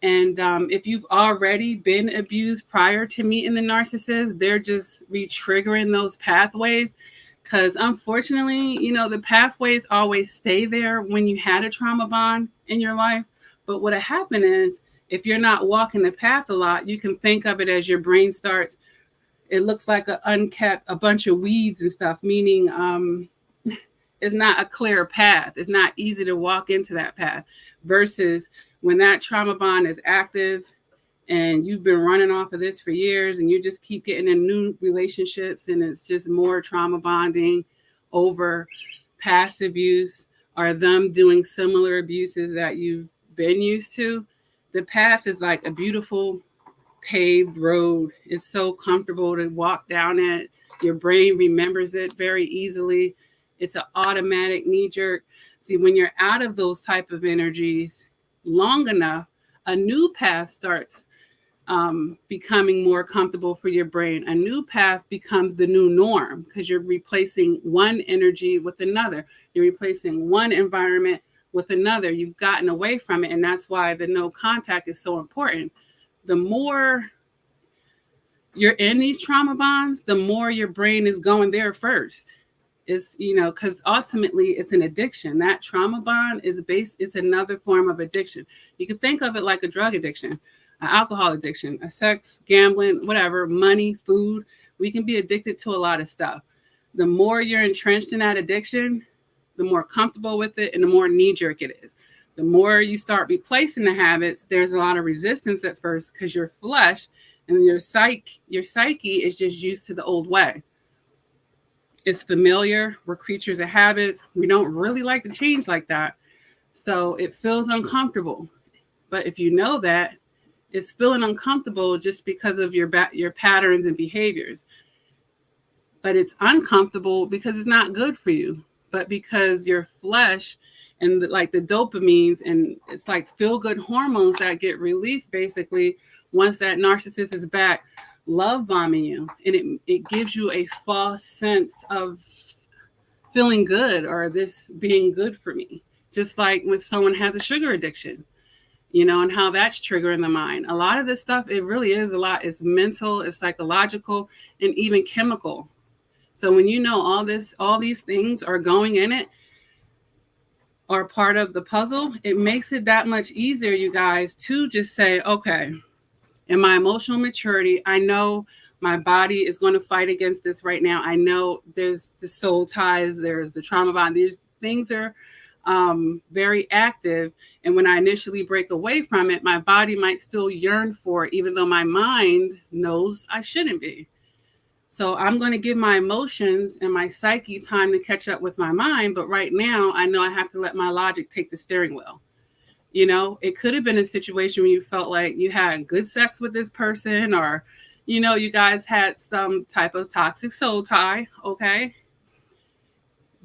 And if you've already been abused prior to meeting the narcissist, they're just re-triggering those pathways. Because unfortunately, the pathways always stay there when you had a trauma bond in your life. But what happened is, if you're not walking the path a lot, you can think of it as your brain starts, it looks like a bunch of weeds and stuff, meaning it's not a clear path. It's not easy to walk into that path. Versus when that trauma bond is active and you've been running off of this for years and you just keep getting in new relationships and it's just more trauma bonding over past abuse or them doing similar abuses that you've been used to, the path is like a beautiful paved road. It's so comfortable to walk down it. Your brain remembers it very easily. It's an automatic knee jerk. See, when you're out of those type of energies long enough, a new path starts becoming more comfortable for your brain. A new path becomes the new norm because you're replacing one energy with another. You're replacing one environment with another. You've gotten away from it. And that's why the no contact is so important. The more you're in these trauma bonds, the more your brain is going there first. Is, because ultimately it's an addiction. That trauma bond it's another form of addiction. You can think of it like a drug addiction, an alcohol addiction, a sex, gambling, whatever, money, food. We can be addicted to a lot of stuff. The more you're entrenched in that addiction, the more comfortable with it and the more knee-jerk it is. The more you start replacing the habits, there's a lot of resistance at first because your flesh and your psyche is just used to the old way. It's familiar. We're creatures of habits. We don't really like to change like that. So it feels uncomfortable. But if you know that, it's feeling uncomfortable just because of your patterns and behaviors. But it's uncomfortable because it's not good for you. But because your flesh and the dopamines and it's like feel-good hormones that get released basically once that narcissist is back, love bombing you, and it gives you a false sense of feeling good or this being good for me. Just like when someone has a sugar addiction, and how that's triggering the mind. A lot of this stuff, it really is a lot. It's mental, it's psychological, and even chemical. So when all these things are going in it, are part of the puzzle, it makes it that much easier, you guys, to just say, okay, in my emotional maturity, I know my body is going to fight against this right now. I know there's the soul ties, there's the trauma bond. These things are very active. And when I initially break away from it, my body might still yearn for it, even though my mind knows I shouldn't be. So I'm going to give my emotions and my psyche time to catch up with my mind. But right now, I know I have to let my logic take the steering wheel. It could have been a situation where you felt like you had good sex with this person or, you guys had some type of toxic soul tie. Okay.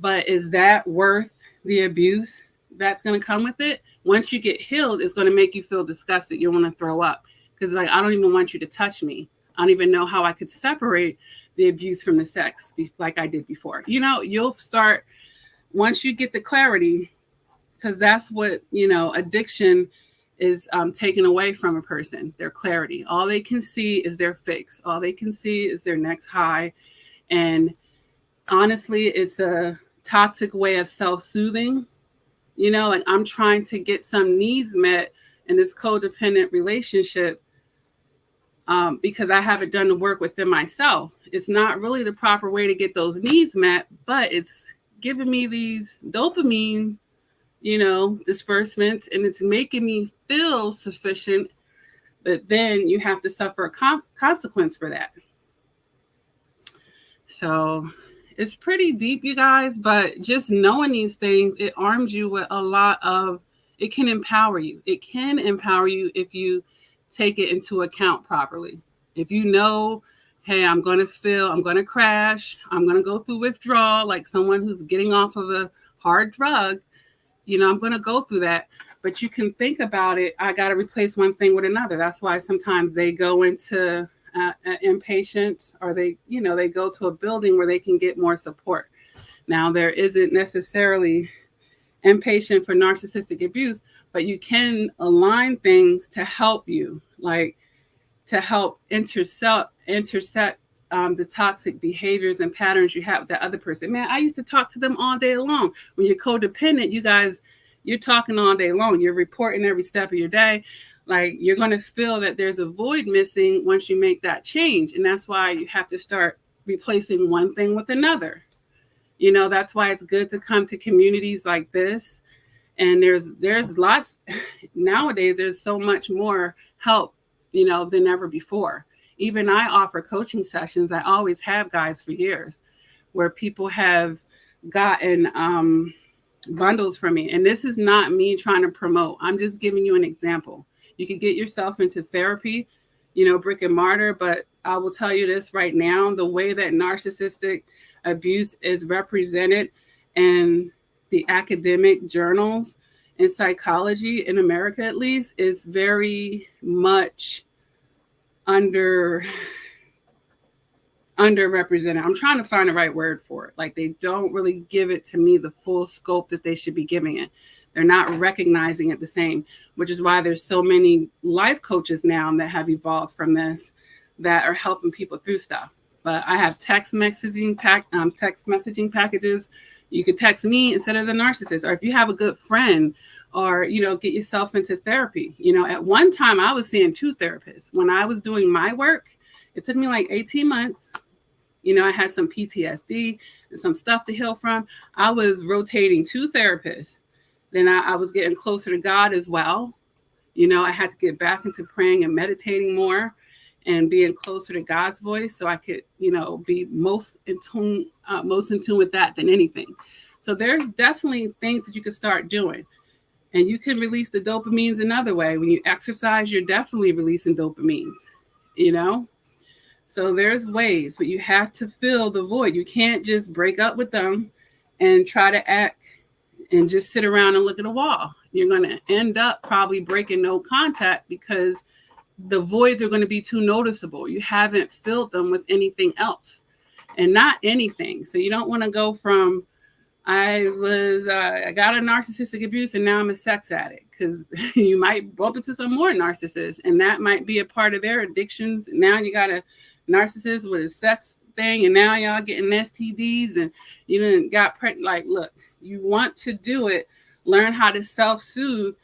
But is that worth the abuse that's going to come with it? Once you get healed, it's going to make you feel disgusted. You want to throw up because I don't even want you to touch me. I don't even know how I could separate the abuse from the sex like I did before. You'll start, once you get the clarity, because that's what, addiction is taken away from a person, their clarity. All they can see is their fix. All they can see is their next high. And honestly, it's a toxic way of self-soothing. I'm trying to get some needs met in this codependent relationship because I haven't done the work within myself. It's not really the proper way to get those needs met, but it's giving me these dopamine, disbursements, and it's making me feel sufficient, but then you have to suffer a consequence for that. So it's pretty deep, you guys, but just knowing these things, it arms you with it can empower you. It can empower you if you take it into account properly. If you know, hey, I'm going to crash, I'm going to go through withdrawal, like someone who's getting off of a hard drug, I'm going to go through that. But you can think about it. I got to replace one thing with another. That's why sometimes they go into inpatient or they go to a building where they can get more support. Now, there isn't necessarily inpatient for narcissistic abuse, but you can align things to help you, like to help intercept the toxic behaviors and patterns you have with that other person. Man, I used to talk to them all day long. When you're codependent, you guys, you're talking all day long. You're reporting every step of your day. Like, you're going to feel that there's a void missing once you make that change. And that's why you have to start replacing one thing with another. You know, that's why it's good to come to communities like this. And there's lots nowadays, there's so much more help, you know, than ever before. Even I offer coaching sessions. I always have, guys, for years, where people have gotten bundles from me. And this is not me trying to promote. I'm just giving you an example. You can get yourself into therapy, you know, brick and mortar. But I will tell you this right now, the way that narcissistic abuse is represented in the academic journals in psychology in America, at least, is very much underrepresented. I'm trying to find the right word for it. Like, they don't really give it to me the full scope that they should be giving it. They're not recognizing it the same, which is why there's so many life coaches now that have evolved from this that are helping people through stuff. But I have text messaging packages. You could text me instead of the narcissist. Or if you have a good friend, or, you know, get yourself into therapy. You know, at one time I was seeing 2 therapists. When I was doing my work, it took me like 18 months. You know, I had some PTSD and some stuff to heal from. I was rotating 2 therapists. Then I was getting closer to God as well. You know, I had to get back into praying and meditating more and being closer to God's voice, so I could, you know, be most in tune with that than anything. So there's definitely things that you could start doing. And you can release the dopamines another way. When you exercise, you're definitely releasing dopamines, you know? So there's ways, but you have to fill the void. You can't just break up with them and try to act and just sit around and look at a wall. You're going to end up probably breaking no contact because the voids are going to be too noticeable. You haven't filled them with anything else, and not anything. So you don't want to go from, I got a narcissistic abuse and now I'm a sex addict, because you might bump into some more narcissists, and that might be a part of their addictions. Now you got a narcissist with a sex thing, and now y'all getting STDs, and you done got pregnant. Like, look, you want to do it, learn how to self-soothe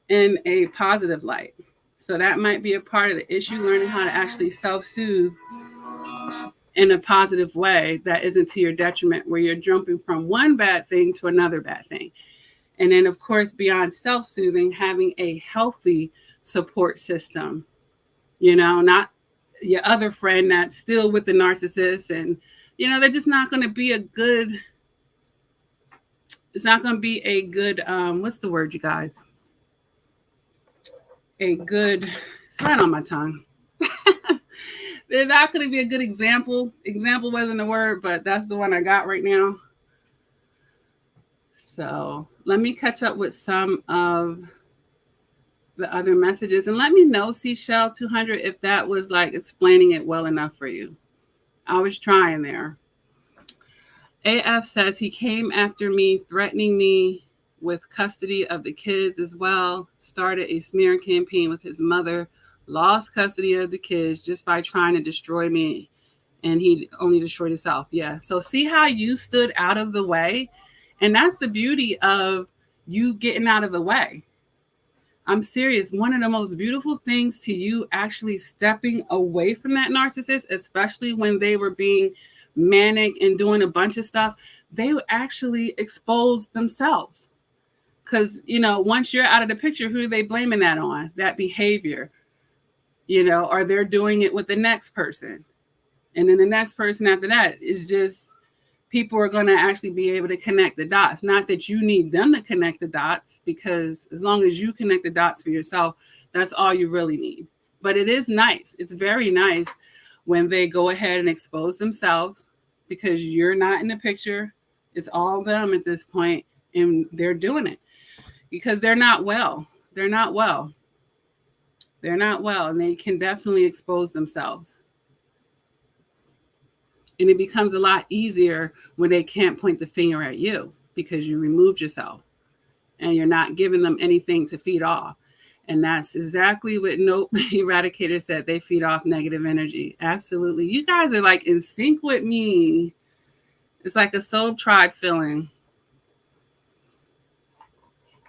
in a positive light. So that might be a part of the issue, learning how to actually self-soothe in a positive way that isn't to your detriment, where you're jumping from one bad thing to another bad thing. And then, of course, beyond self-soothing, having a healthy support system, you know, not your other friend that's still with the narcissist, and, you know, they're just not going to be a good, it's not going to be a good, what's the word, you guys? A good, it's right on my tongue. They're not going to be a good example. Example wasn't a word, but that's the one I got right now. So let me catch up with some of the other messages, and let me know, Seashell 200, if that was like explaining it well enough for you. I was trying there. AF says he came after me, threatening me with custody of the kids as well, started a smear campaign with his mother, lost custody of the kids just by trying to destroy me, and he only destroyed himself. Yeah. So see how you stood out of the way? And that's the beauty of you getting out of the way. I'm serious. One of the most beautiful things to you actually stepping away from that narcissist, especially when they were being manic and doing a bunch of stuff, they actually exposed themselves. Because, you know, once you're out of the picture, who are they blaming that on? That behavior, you know, or they're doing it with the next person. And then the next person after that is just, people are going to actually be able to connect the dots. Not that you need them to connect the dots, because as long as you connect the dots for yourself, that's all you really need. But it is nice. It's very nice when they go ahead and expose themselves, because you're not in the picture. It's all them at this point, and they're doing it because they're not well. They're not well. They're not well, and they can definitely expose themselves. And it becomes a lot easier when they can't point the finger at you, because you removed yourself and you're not giving them anything to feed off. And that's exactly what Nope Eradicator said. They feed off negative energy. Absolutely. You guys are like in sync with me. It's like a soul tribe feeling.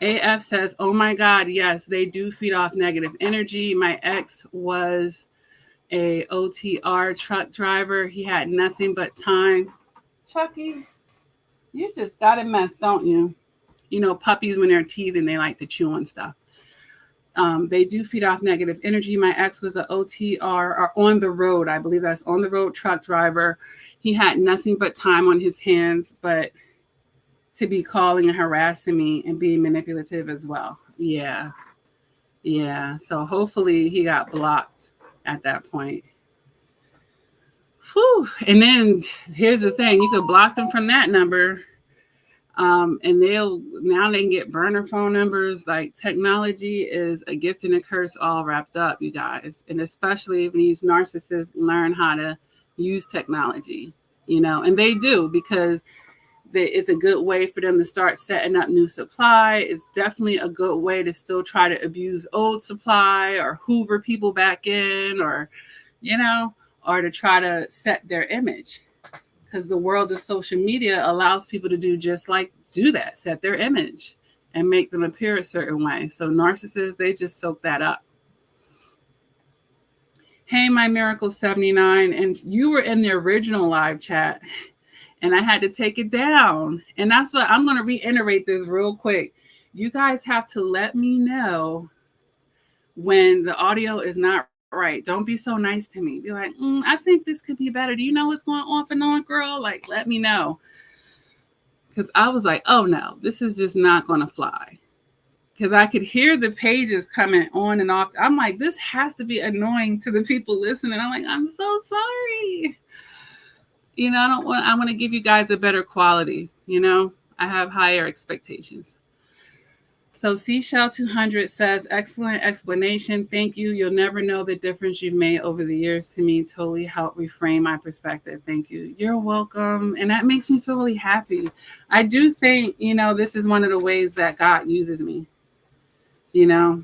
AF says, oh my God, yes, they do feed off negative energy. My ex was a OTR truck driver. He had nothing but time. Chucky, you just got a mess, don't you? You know, puppies, when they're teething, they like to chew on stuff. They do feed off negative energy. My ex was an OTR, or on the road. I believe that's on the road truck driver. He had nothing but time on his hands, but to be calling and harassing me and being manipulative as well. Yeah. Yeah. So hopefully he got blocked at that point. Whew. And then here's the thing. You could block them from that number. And now they can get burner phone numbers. Like, technology is a gift and a curse all wrapped up, you guys. And especially if these narcissists learn how to use technology, you know, and they do, because it's a good way for them to start setting up new supply. It's definitely a good way to still try to abuse old supply or hoover people back in, or, you know, or to try to set their image. Because the world of social media allows people to do that, set their image and make them appear a certain way. So narcissists, they just soak that up. Hey, my Miracle 79, and you were in the original live chat, and I had to take it down. And that's what I'm going to reiterate this real quick. You guys have to let me know when the audio is not right. Don't be so nice to me. Be like, I think this could be better. Do you know what's going on, girl? Like, let me know. Because I was like, oh no, this is just not going to fly. Because I could hear the pages coming on and off. I'm like, this has to be annoying to the people listening. I'm like, I'm so sorry. You know, I want to give you guys a better quality. You know, I have higher expectations. So Seashell 200 says, excellent explanation. Thank you. You'll never know the difference you've made over the years to me. Totally helped reframe my perspective. Thank you. You're welcome. And that makes me feel really happy. I do think, you know, this is one of the ways that God uses me, you know.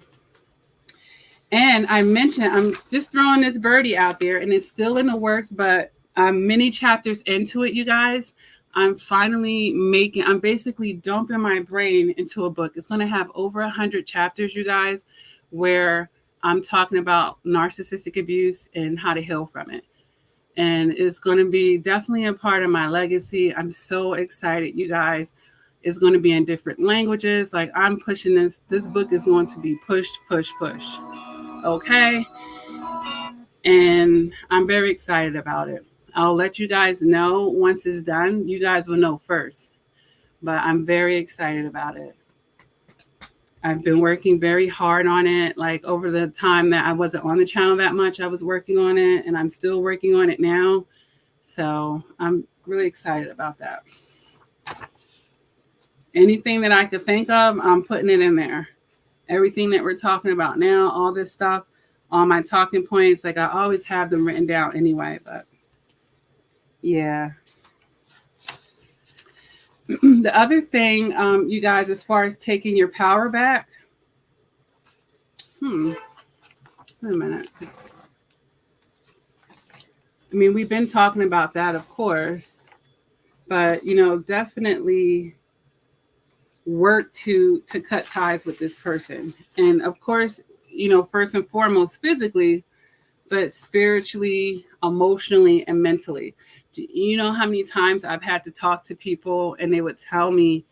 And I mentioned, I'm just throwing this birdie out there, and it's still in the works, but I'm many chapters into it, you guys. I'm basically dumping my brain into a book. It's going to have over 100 chapters, you guys, where I'm talking about narcissistic abuse and how to heal from it. And it's going to be definitely a part of my legacy. I'm so excited, you guys. It's going to be in different languages. Like, I'm pushing this. This book is going to be pushed. Okay? And I'm very excited about it. I'll let you guys know once it's done. You guys will know first. But I'm very excited about it. I've been working very hard on it. Like, over the time that I wasn't on the channel that much, I was working on it. And I'm still working on it now. So I'm really excited about that. Anything that I could think of, I'm putting it in there. Everything that we're talking about now, all this stuff, all my talking points, like, I always have them written down anyway, but yeah. The other thing, you guys, as far as taking your power back, wait a minute. I mean, we've been talking about that, of course, but, you know, definitely work to cut ties with this person. And of course, you know, first and foremost, physically, but spiritually, emotionally, and mentally. You know how many times I've had to talk to people and they would tell me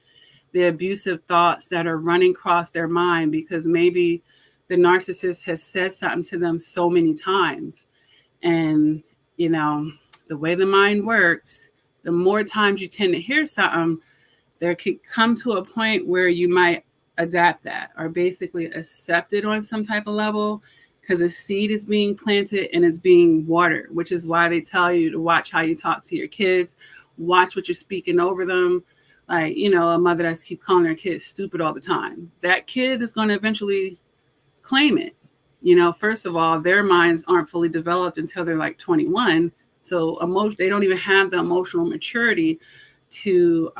the abusive thoughts that are running across their mind because maybe the narcissist has said something to them so many times. And, you know, the way the mind works, the more times you tend to hear something, there could come to a point where you might adapt that or basically accept it on some type of level, because a seed is being planted and it's being watered, which is why they tell you to watch how you talk to your kids, watch what you're speaking over them. Like, you know, a mother that's keep calling her kids stupid all the time. That kid is going to eventually claim it. You know, first of all, their minds aren't fully developed until they're like 21. So they don't even have the emotional maturity to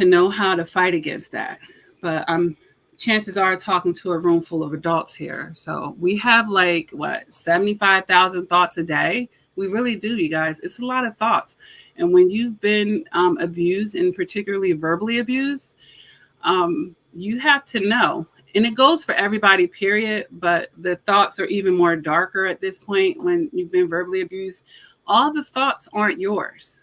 know how to fight against that. But I'm chances are talking to a room full of adults here. So we have like, what, 75,000 thoughts a day? We really do, you guys. It's a lot of thoughts. And when you've been abused, and particularly verbally abused, you have to know. And it goes for everybody, period. But the thoughts are even more darker at this point when you've been verbally abused. All the thoughts aren't yours.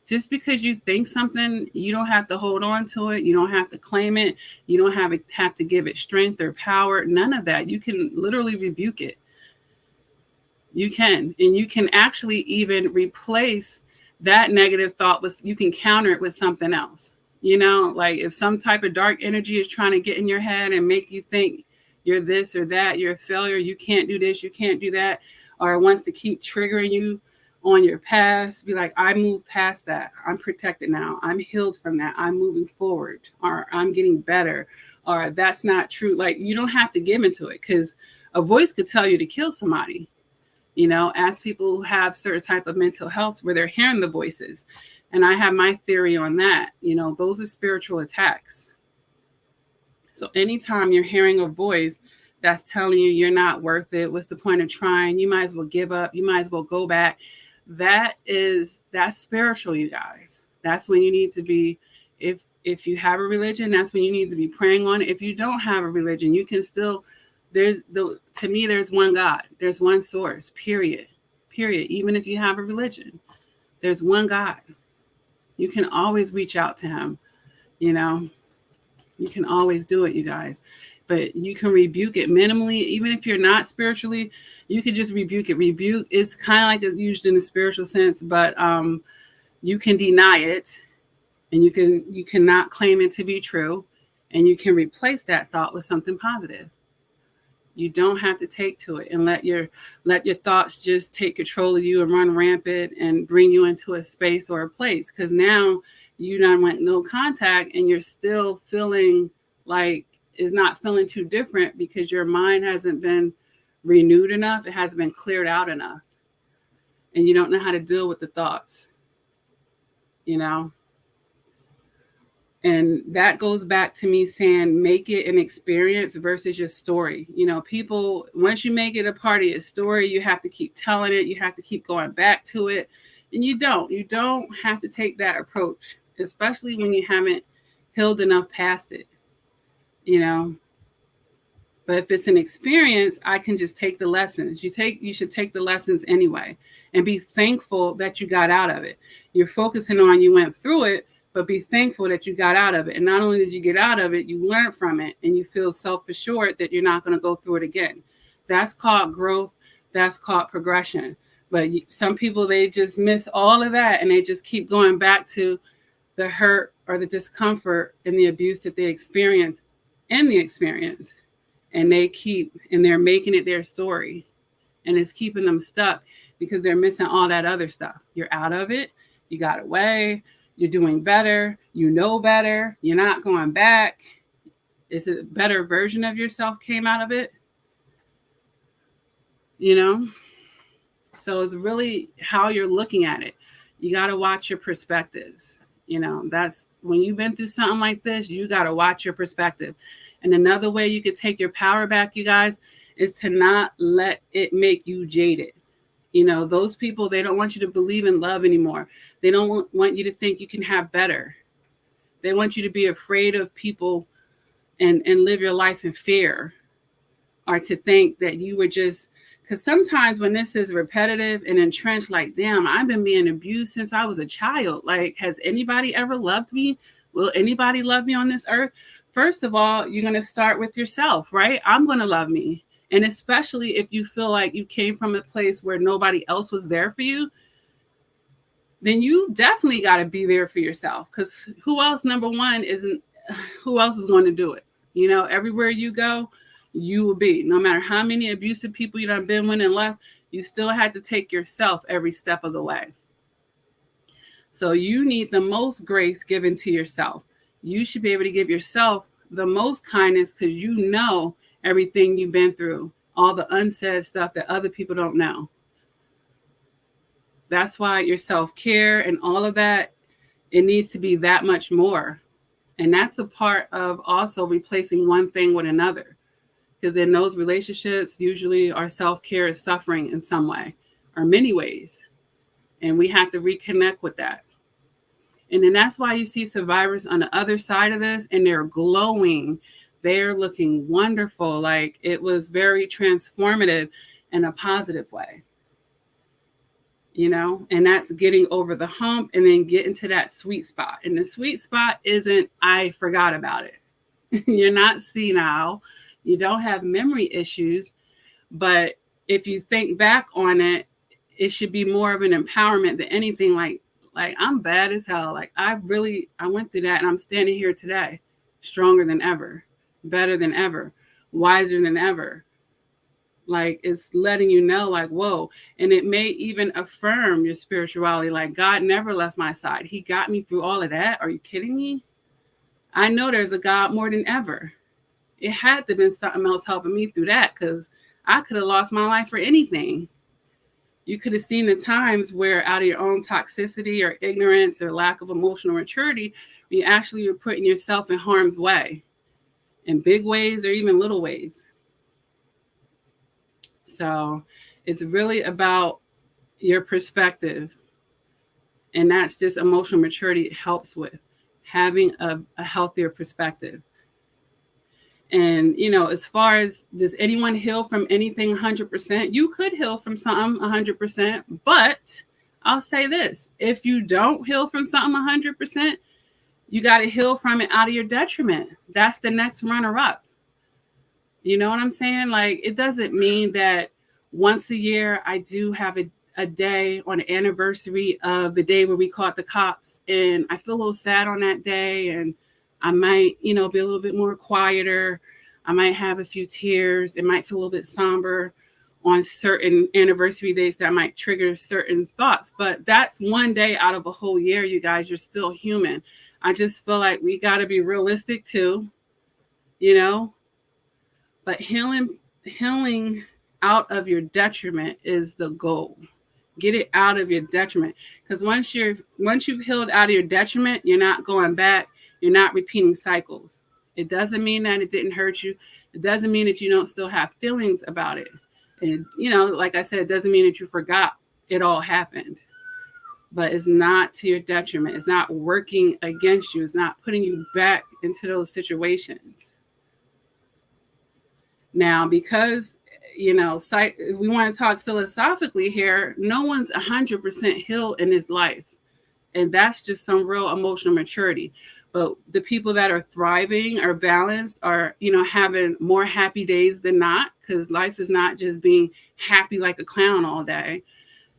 Just because you think something, you don't have to hold on to it. You don't have to claim it. You don't have to give it strength or power. None of that. You can literally rebuke it. You can. And you can actually even replace that negative thought with, you can counter it with something else. You know, like if some type of dark energy is trying to get in your head and make you think you're this or that, you're a failure, you can't do this, you can't do that, or it wants to keep triggering you on your past, be like, I moved past that. I'm protected now. I'm healed from that. I'm moving forward, or I'm getting better, or that's not true. Like, you don't have to give into it, because a voice could tell you to kill somebody. You know, ask people who have certain type of mental health where they're hearing the voices. And I have my theory on that. You know, those are spiritual attacks. So anytime you're hearing a voice that's telling you you're not worth it, what's the point of trying? You might as well give up. You might as well go back. That's spiritual, you guys. That's when you need to be, if you have a religion, that's when you need to be praying on it. If you don't have a religion, you can still, to me, there's one God, there's one source, period. Even if you have a religion, there's one God. You can always reach out to him, you know, you can always do it, you guys. But you can rebuke it minimally. Even if you're not spiritually, you can just rebuke it. Rebuke is kind of like it's used in a spiritual sense, but you can deny it, and you cannot claim it to be true, and you can replace that thought with something positive. You don't have to take to it and let your thoughts just take control of you and run rampant and bring you into a space or a place, because now you don't want no contact, and you're still feeling like is not feeling too different, because your mind hasn't been renewed enough. It hasn't been cleared out enough. And you don't know how to deal with the thoughts, you know? And that goes back to me saying, make it an experience versus your story. You know, people, once you make it a part of your story, you have to keep telling it. You have to keep going back to it. And you don't have to take that approach, especially when you haven't healed enough past it. You know, but if it's an experience, I can just take the lessons. You should take the lessons anyway, and be thankful that you got out of it. You're focusing on you went through it, but be thankful that you got out of it. And not only did you get out of it, you learned from it, and you feel self-assured that you're not going to go through it again. That's called growth. That's called progression. But some people, they just miss all of that, and they just keep going back to the hurt or the discomfort and the abuse that they experience in the experience, and they're making it their story, and it's keeping them stuck because they're missing all that other stuff. You're out of it, you got away, you're doing better, you know better, you're not going back. It's a better version of yourself came out of it, you know? So it's really how you're looking at it. You got to watch your perspectives. You know, that's when you've been through something like this, you got to watch your perspective. And another way you could take your power back, you guys, is to not let it make you jaded. You know, those people, they don't want you to believe in love anymore. They don't want you to think you can have better. They want you to be afraid of people and live your life in fear, or to think that you were just, because sometimes when this is repetitive and entrenched, like, damn, I've been being abused since I was a child. Like, has anybody ever loved me? Will anybody love me on this earth? First of all, you're going to start with yourself, right? I'm going to love me. And especially if you feel like you came from a place where nobody else was there for you, then you definitely got to be there for yourself. Because who else, number one, who else is going to do it? You know, everywhere you go, you will be. No matter how many abusive people you done been with and left, you still had to take yourself every step of the way. So you need the most grace given to yourself. You should be able to give yourself the most kindness, because you know everything you've been through, all the unsaid stuff that other people don't know. That's why your self-care and all of that, it needs to be that much more. And that's a part of also replacing one thing with another. Because in those relationships, usually our self-care is suffering in some way or many ways. And we have to reconnect with that. And then that's why you see survivors on the other side of this, and they're glowing. They're looking wonderful. Like it was very transformative in a positive way. You know, and that's getting over the hump and then getting to that sweet spot. And the sweet spot isn't, I forgot about it. You're not senile. You don't have memory issues. But if you think back on it, it should be more of an empowerment than anything. Like I'm bad as hell. Like I went through that and I'm standing here today, stronger than ever, better than ever, wiser than ever. Like it's letting you know, like, whoa. And it may even affirm your spirituality. Like God never left my side. He got me through all of that. Are you kidding me? I know there's a God more than ever. It had to have been something else helping me through that, because I could have lost my life for anything. You could have seen the times where out of your own toxicity or ignorance or lack of emotional maturity, you actually were putting yourself in harm's way in big ways or even little ways. So it's really about your perspective. And that's just emotional maturity helps with having a healthier perspective. And, you know, as far as does anyone heal from anything 100%? You could heal from something 100%. But I'll say this, if you don't heal from something 100%, you got to heal from it out of your detriment. That's the next runner up. You know what I'm saying? Like, it doesn't mean that once a year I do have a day on the anniversary of the day where we caught the cops, and I feel a little sad on that day, and I might, you know, be a little bit more quieter. I might have a few tears. It might feel a little bit somber on certain anniversary days that might trigger certain thoughts. But that's one day out of a whole year, you guys. You're still human. I just feel like we got to be realistic too, you know. But healing out of your detriment is the goal. Get it out of your detriment. Because once you've healed out of your detriment, you're not going back. You're not repeating cycles. It doesn't mean that it didn't hurt you. It doesn't mean that you don't still have feelings about it. And, you know, like I said, it doesn't mean that you forgot it all happened. But it's not to your detriment. It's not working against you. It's not putting you back into those situations. Now, because, you know, if we want to talk philosophically here, no one's 100% healed in his life. And that's just some real emotional maturity. But the people that are thriving or balanced are, you know, having more happy days than not, because life is not just being happy like a clown all day.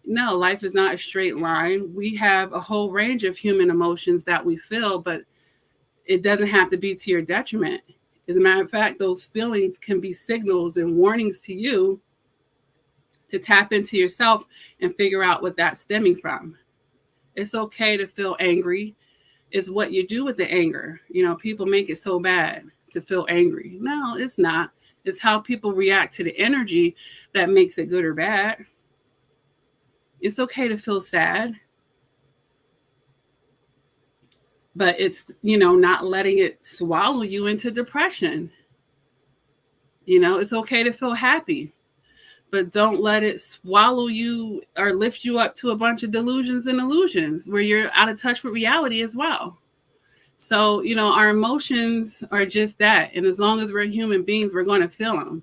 No, life is not a straight line. We have a whole range of human emotions that we feel, but it doesn't have to be to your detriment. As a matter of fact, those feelings can be signals and warnings to you to tap into yourself and figure out what that's stemming from. It's okay to feel angry. It's what you do with the anger. You know, people make it so bad to feel angry. No, it's not. It's how people react to the energy that makes it good or bad. It's okay to feel sad. But it's, you know, not letting it swallow you into depression. You know, it's okay to feel happy, but don't let it swallow you or lift you up to a bunch of delusions and illusions where you're out of touch with reality as well. So, you know, our emotions are just that. And as long as we're human beings, we're going to feel them.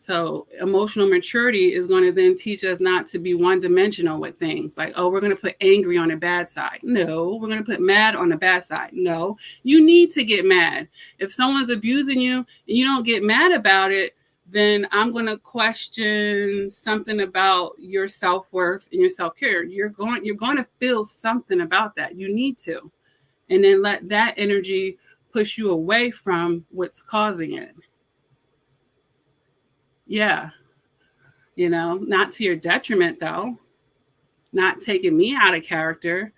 So emotional maturity is going to then teach us not to be one-dimensional with things. Like, oh, we're going to put angry on the bad side. No, we're going to put mad on the bad side. No, you need to get mad. If someone's abusing you and you don't get mad about it, then I'm going to question something about your self-worth and your self-care. You're going to feel something about that. You need to. And then let that energy push you away from what's causing it. Yeah. You know, not to your detriment, though. Not taking me out of character.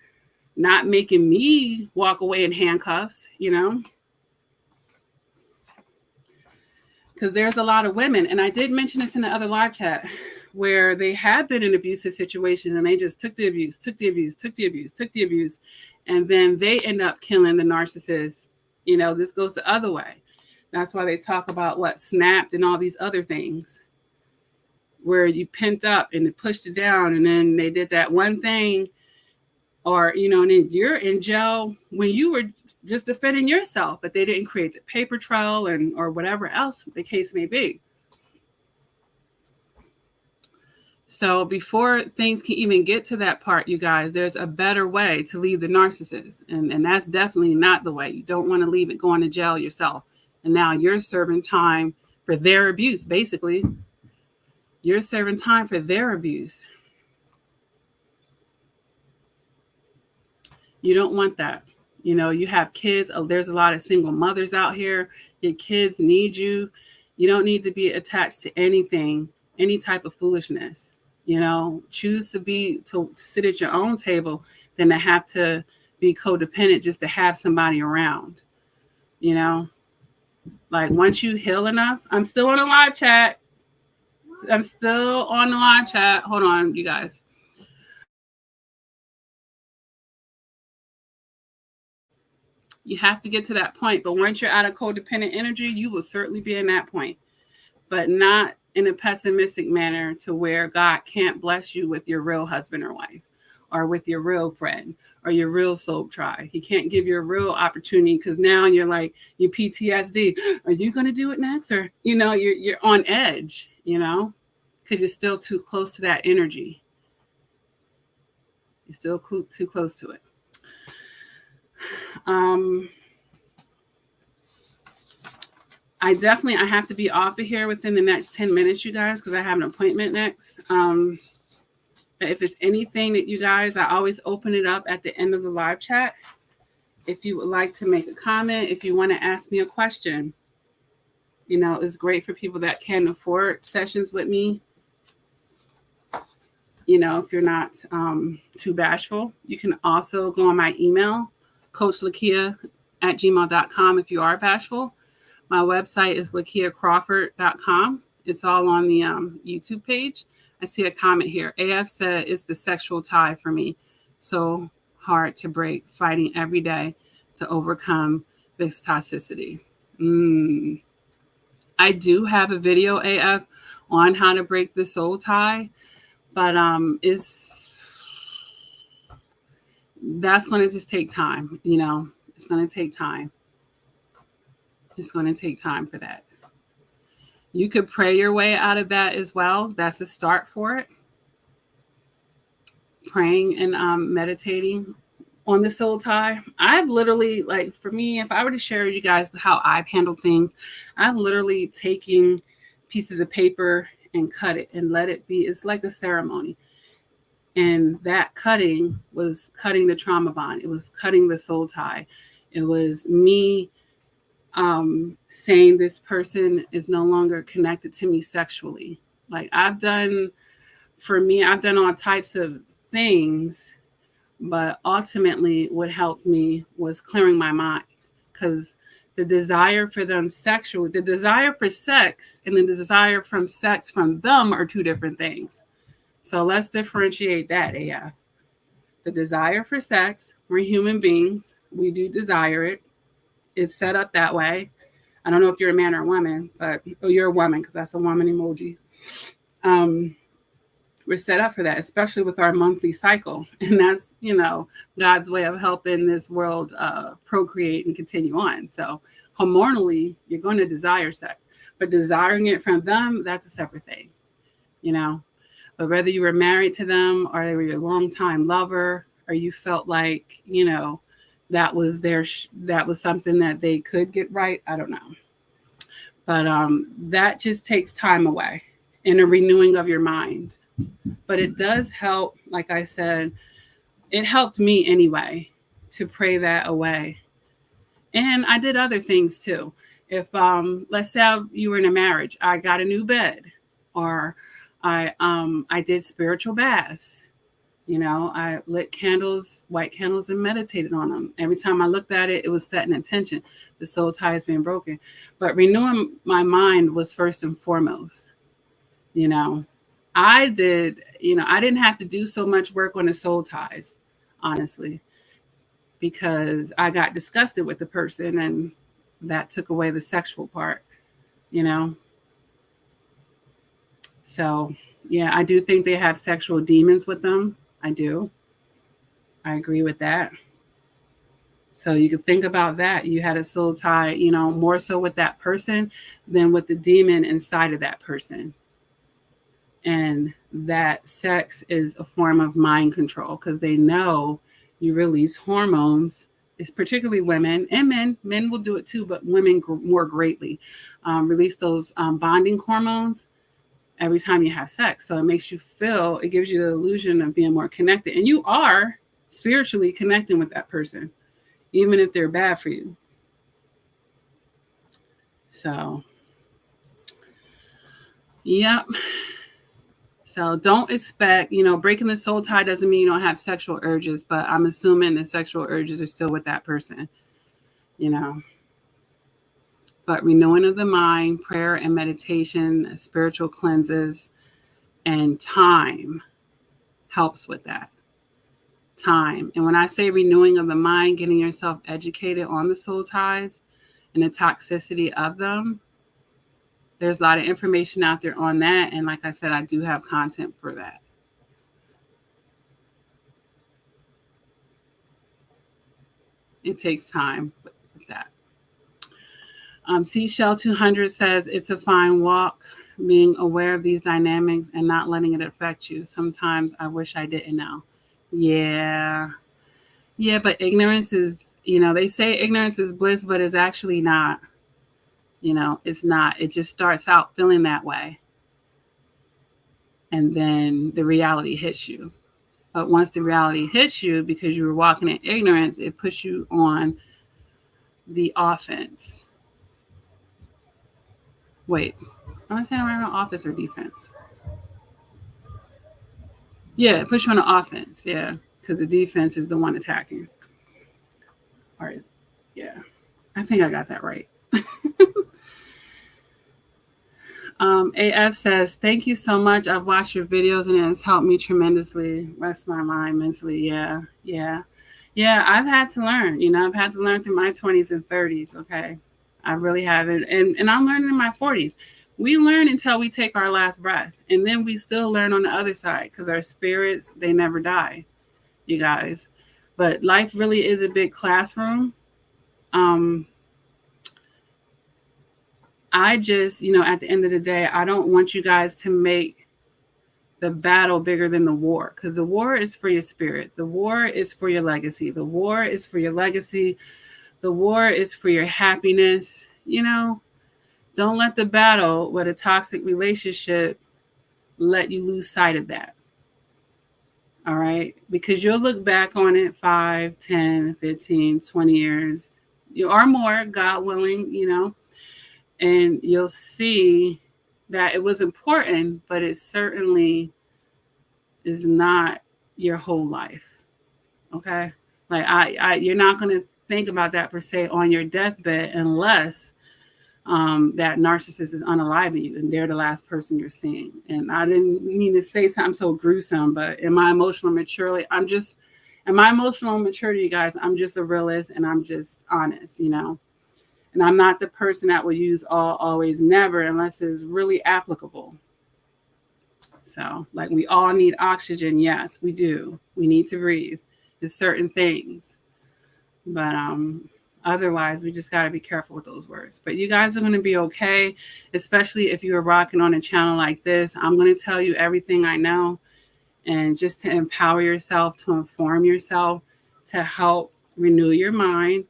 Not making me walk away in handcuffs, you know. Because there's a lot of women, and I did mention this in the other live chat, where they have been in abusive situations and they just took the abuse, and then they end up killing the narcissist. This goes the other way. That's why they talk about what snapped and all these other things, where you pent up and they pushed it down, and then they did that one thing, or and then you're in jail when you were just defending yourself, but they didn't create the paper trail or whatever else the case may be. So before things can even get to that part, you guys, there's a better way to leave the narcissist. And that's definitely not the way. You don't want to leave it going to jail yourself. And now you're serving time for their abuse, basically. You're serving time for their abuse. You don't want that. You have kids. There's a lot of single mothers out here. Your kids need you. You don't need to be attached to anything, any type of foolishness. Choose to sit at your own table than to have to be codependent just to have somebody around. Like once you heal enough, I'm still on the live chat. Hold on, you guys. You have to get to that point. But once you're out of codependent energy, you will certainly be in that point. But not in a pessimistic manner to where God can't bless you with your real husband or wife, or with your real friend, or your real soul tribe. He can't give you a real opportunity because now you're like, you PTSD. Are you going to do it next? Or, you're on edge, because you're still too close to that energy. You're still too close to it. I have to be off of here within the next 10 minutes, you guys, because I have an appointment next. But if it's anything that you guys, I always open it up at the end of the live chat. If you would like to make a comment, if you want to ask me a question, it's great for people that can't afford sessions with me. If you're not too bashful, you can also go on my email, coachlakia@gmail.com if you are bashful. My website is lakiacrawford.com. It's all on the YouTube page. I see a comment here. AF said it's the sexual tie for me. So hard to break, fighting every day to overcome this toxicity. I do have a video, AF, on how to break the soul tie, but that's going to just take time. It's going to take time. It's going to take time for that. You could pray your way out of that as well. That's a start for it. Praying and meditating on the soul tie. I've literally, for me, if I were to share with you guys how I've handled things, I've literally taken pieces of paper and cut it and let it be. It's like a ceremony. And that cutting was cutting the trauma bond. It was cutting the soul tie. It was me saying this person is no longer connected to me sexually. I've done all types of things, but ultimately what helped me was clearing my mind, because the desire for them sexually, the desire for sex and the desire from sex from them are two different things. So let's differentiate that, AF. The desire for sex, we're human beings. We do desire it. It's set up that way. I don't know if you're a man or a woman, but you're a woman because that's a woman emoji. We're set up for that, especially with our monthly cycle. And that's, God's way of helping this world procreate and continue on. So hormonally, you're going to desire sex, but desiring it from them, that's a separate thing, But whether you were married to them or they were your longtime lover, or you felt like, that was something that they could get right. I don't know. But that just takes time away and a renewing of your mind. But it does help. Like I said, it helped me anyway to pray that away. And I did other things too. If let's say you were in a marriage, I got a new bed, or I did spiritual baths. I lit candles, white candles, and meditated on them. Every time I looked at it, it was setting intention. The soul tie has been broken. But renewing my mind was first and foremost, I did, I didn't have to do so much work on the soul ties, honestly, because I got disgusted with the person and that took away the sexual part, you know? So, yeah, I do think they have sexual demons with them. I do. I agree with that. So you can think about that. You had a soul tie, more so with that person than with the demon inside of that person. And that sex is a form of mind control because they know you release hormones. It's particularly women and men. Men will do it too, but women more greatly release those bonding hormones every time you have sex. So it makes you feel, it gives you the illusion of being more connected. And you are spiritually connecting with that person, even if they're bad for you. So, yep. So don't expect, breaking the soul tie doesn't mean you don't have sexual urges, but I'm assuming the sexual urges are still with that person, you know. But renewing of the mind, prayer and meditation, spiritual cleanses, and time helps with that. Time. And when I say renewing of the mind, getting yourself educated on the soul ties and the toxicity of them, there's a lot of information out there on that. And like I said, I do have content for that. It takes time with that. Seashell 200 says, it's a fine walk, being aware of these dynamics and not letting it affect you. Sometimes I wish I didn't know. Yeah. Yeah, but ignorance is, they say ignorance is bliss, but it's actually not. It's not. It just starts out feeling that way. And then the reality hits you. But once the reality hits you, because you were walking in ignorance, it puts you on the offense. Wait, am I saying right now? Offense or defense? Yeah, it puts you on the offense. Yeah, because the defense is the one attacking. Or yeah, I think I got that right. AF says, thank you so much. I've watched your videos and it has helped me tremendously rest my mind mentally. Yeah, yeah. Yeah, I've had to learn. I've had to learn through my 20s and 30s. Okay. I really haven't. And I'm learning in my 40s. We learn until we take our last breath. And then we still learn on the other side because our spirits, they never die, you guys. But life really is a big classroom. I just, at the end of the day, I don't want you guys to make the battle bigger than the war, because the war is for your spirit. The war is for your legacy. The war is for your legacy. The war is for your happiness. Don't let the battle with a toxic relationship let you lose sight of that. All right? Because you'll look back on it 5, 10, 15, 20 years, or more, God willing, and you'll see that it was important, but it certainly is not your whole life. Okay? Like you're not going to think about that per se on your deathbed unless that narcissist is unaliving you and they're the last person you're seeing. And I didn't mean to say something so gruesome, but in my emotional maturity, you guys, I'm just a realist and I'm just honest, And I'm not the person that will use all, always, never unless it's really applicable. So, like, we all need oxygen. Yes, we do. We need to breathe. There's certain things. But otherwise, we just got to be careful with those words. But you guys are going to be okay, especially if you are rocking on a channel like this. I'm going to tell you everything I know, and just to empower yourself, to inform yourself, to help renew your mind,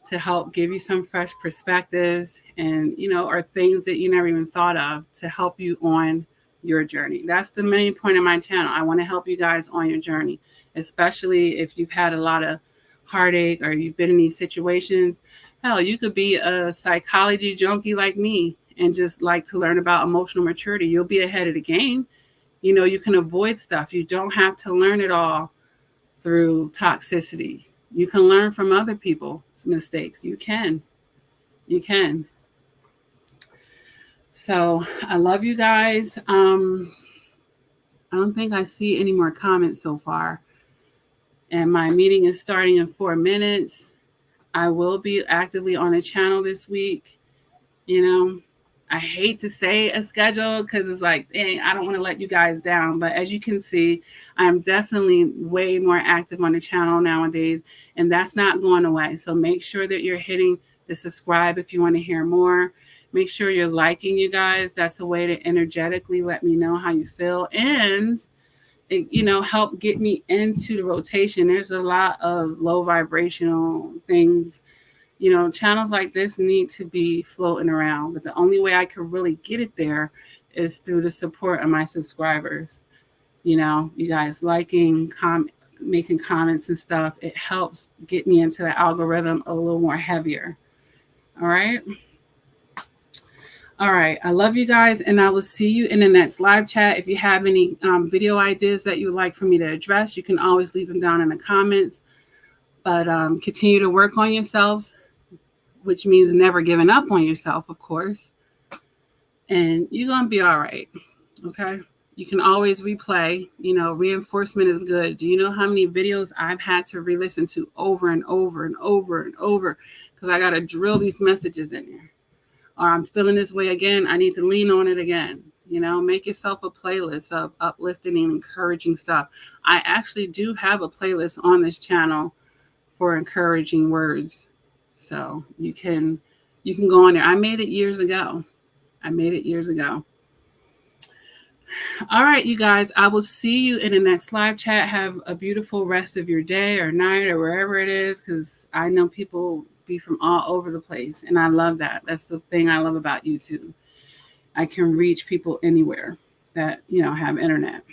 to help give you some fresh perspectives and, or things that you never even thought of to help you on your journey. That's the main point of my channel. I want to help you guys on your journey, especially if you've had a lot of heartache or you've been in these situations. Hell, you could be a psychology junkie like me and just like to learn about emotional maturity. You'll be ahead of the game. You can avoid stuff. You don't have to learn it all through toxicity. You can learn from other people's mistakes. You can. So I love you guys. I don't think I see any more comments so far. And my meeting is starting in 4 minutes. I will be actively on the channel this week. You know, I hate to say a schedule because it's like, dang, I don't want to let you guys down. But as you can see, I'm definitely way more active on the channel nowadays, and that's not going away. So make sure that you're hitting the subscribe if you want to hear more. Make sure you're liking, you guys. That's a way to energetically let me know how you feel, and help get me into the rotation. There's a lot of low vibrational things. Channels like this need to be floating around, but the only way I could really get it there is through the support of my subscribers. You guys liking, making comments and stuff. It helps get me into the algorithm a little more heavier. All right. All right. I love you guys, and I will see you in the next live chat. If you have any video ideas that you would like for me to address, you can always leave them down in the comments. But continue to work on yourselves, which means never giving up on yourself, of course. And you're going to be all right. Okay. You can always replay. Reinforcement is good. Do you know how many videos I've had to re-listen to over and over and over and over? Because I got to drill these messages in there. Or I'm feeling this way again. I need to lean on it again. Make yourself a playlist of uplifting and encouraging stuff. I actually do have a playlist on this channel for encouraging words. So you can go on there. I made it years ago. All right, you guys, I will see you in the next live chat. Have a beautiful rest of your day or night or wherever it is, because I know people be from all over the place, and I love that. That's the thing I love about YouTube. I can reach people anywhere that have internet.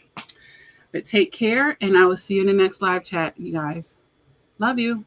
But take care, and I will see you in the next live chat, you guys. Love you.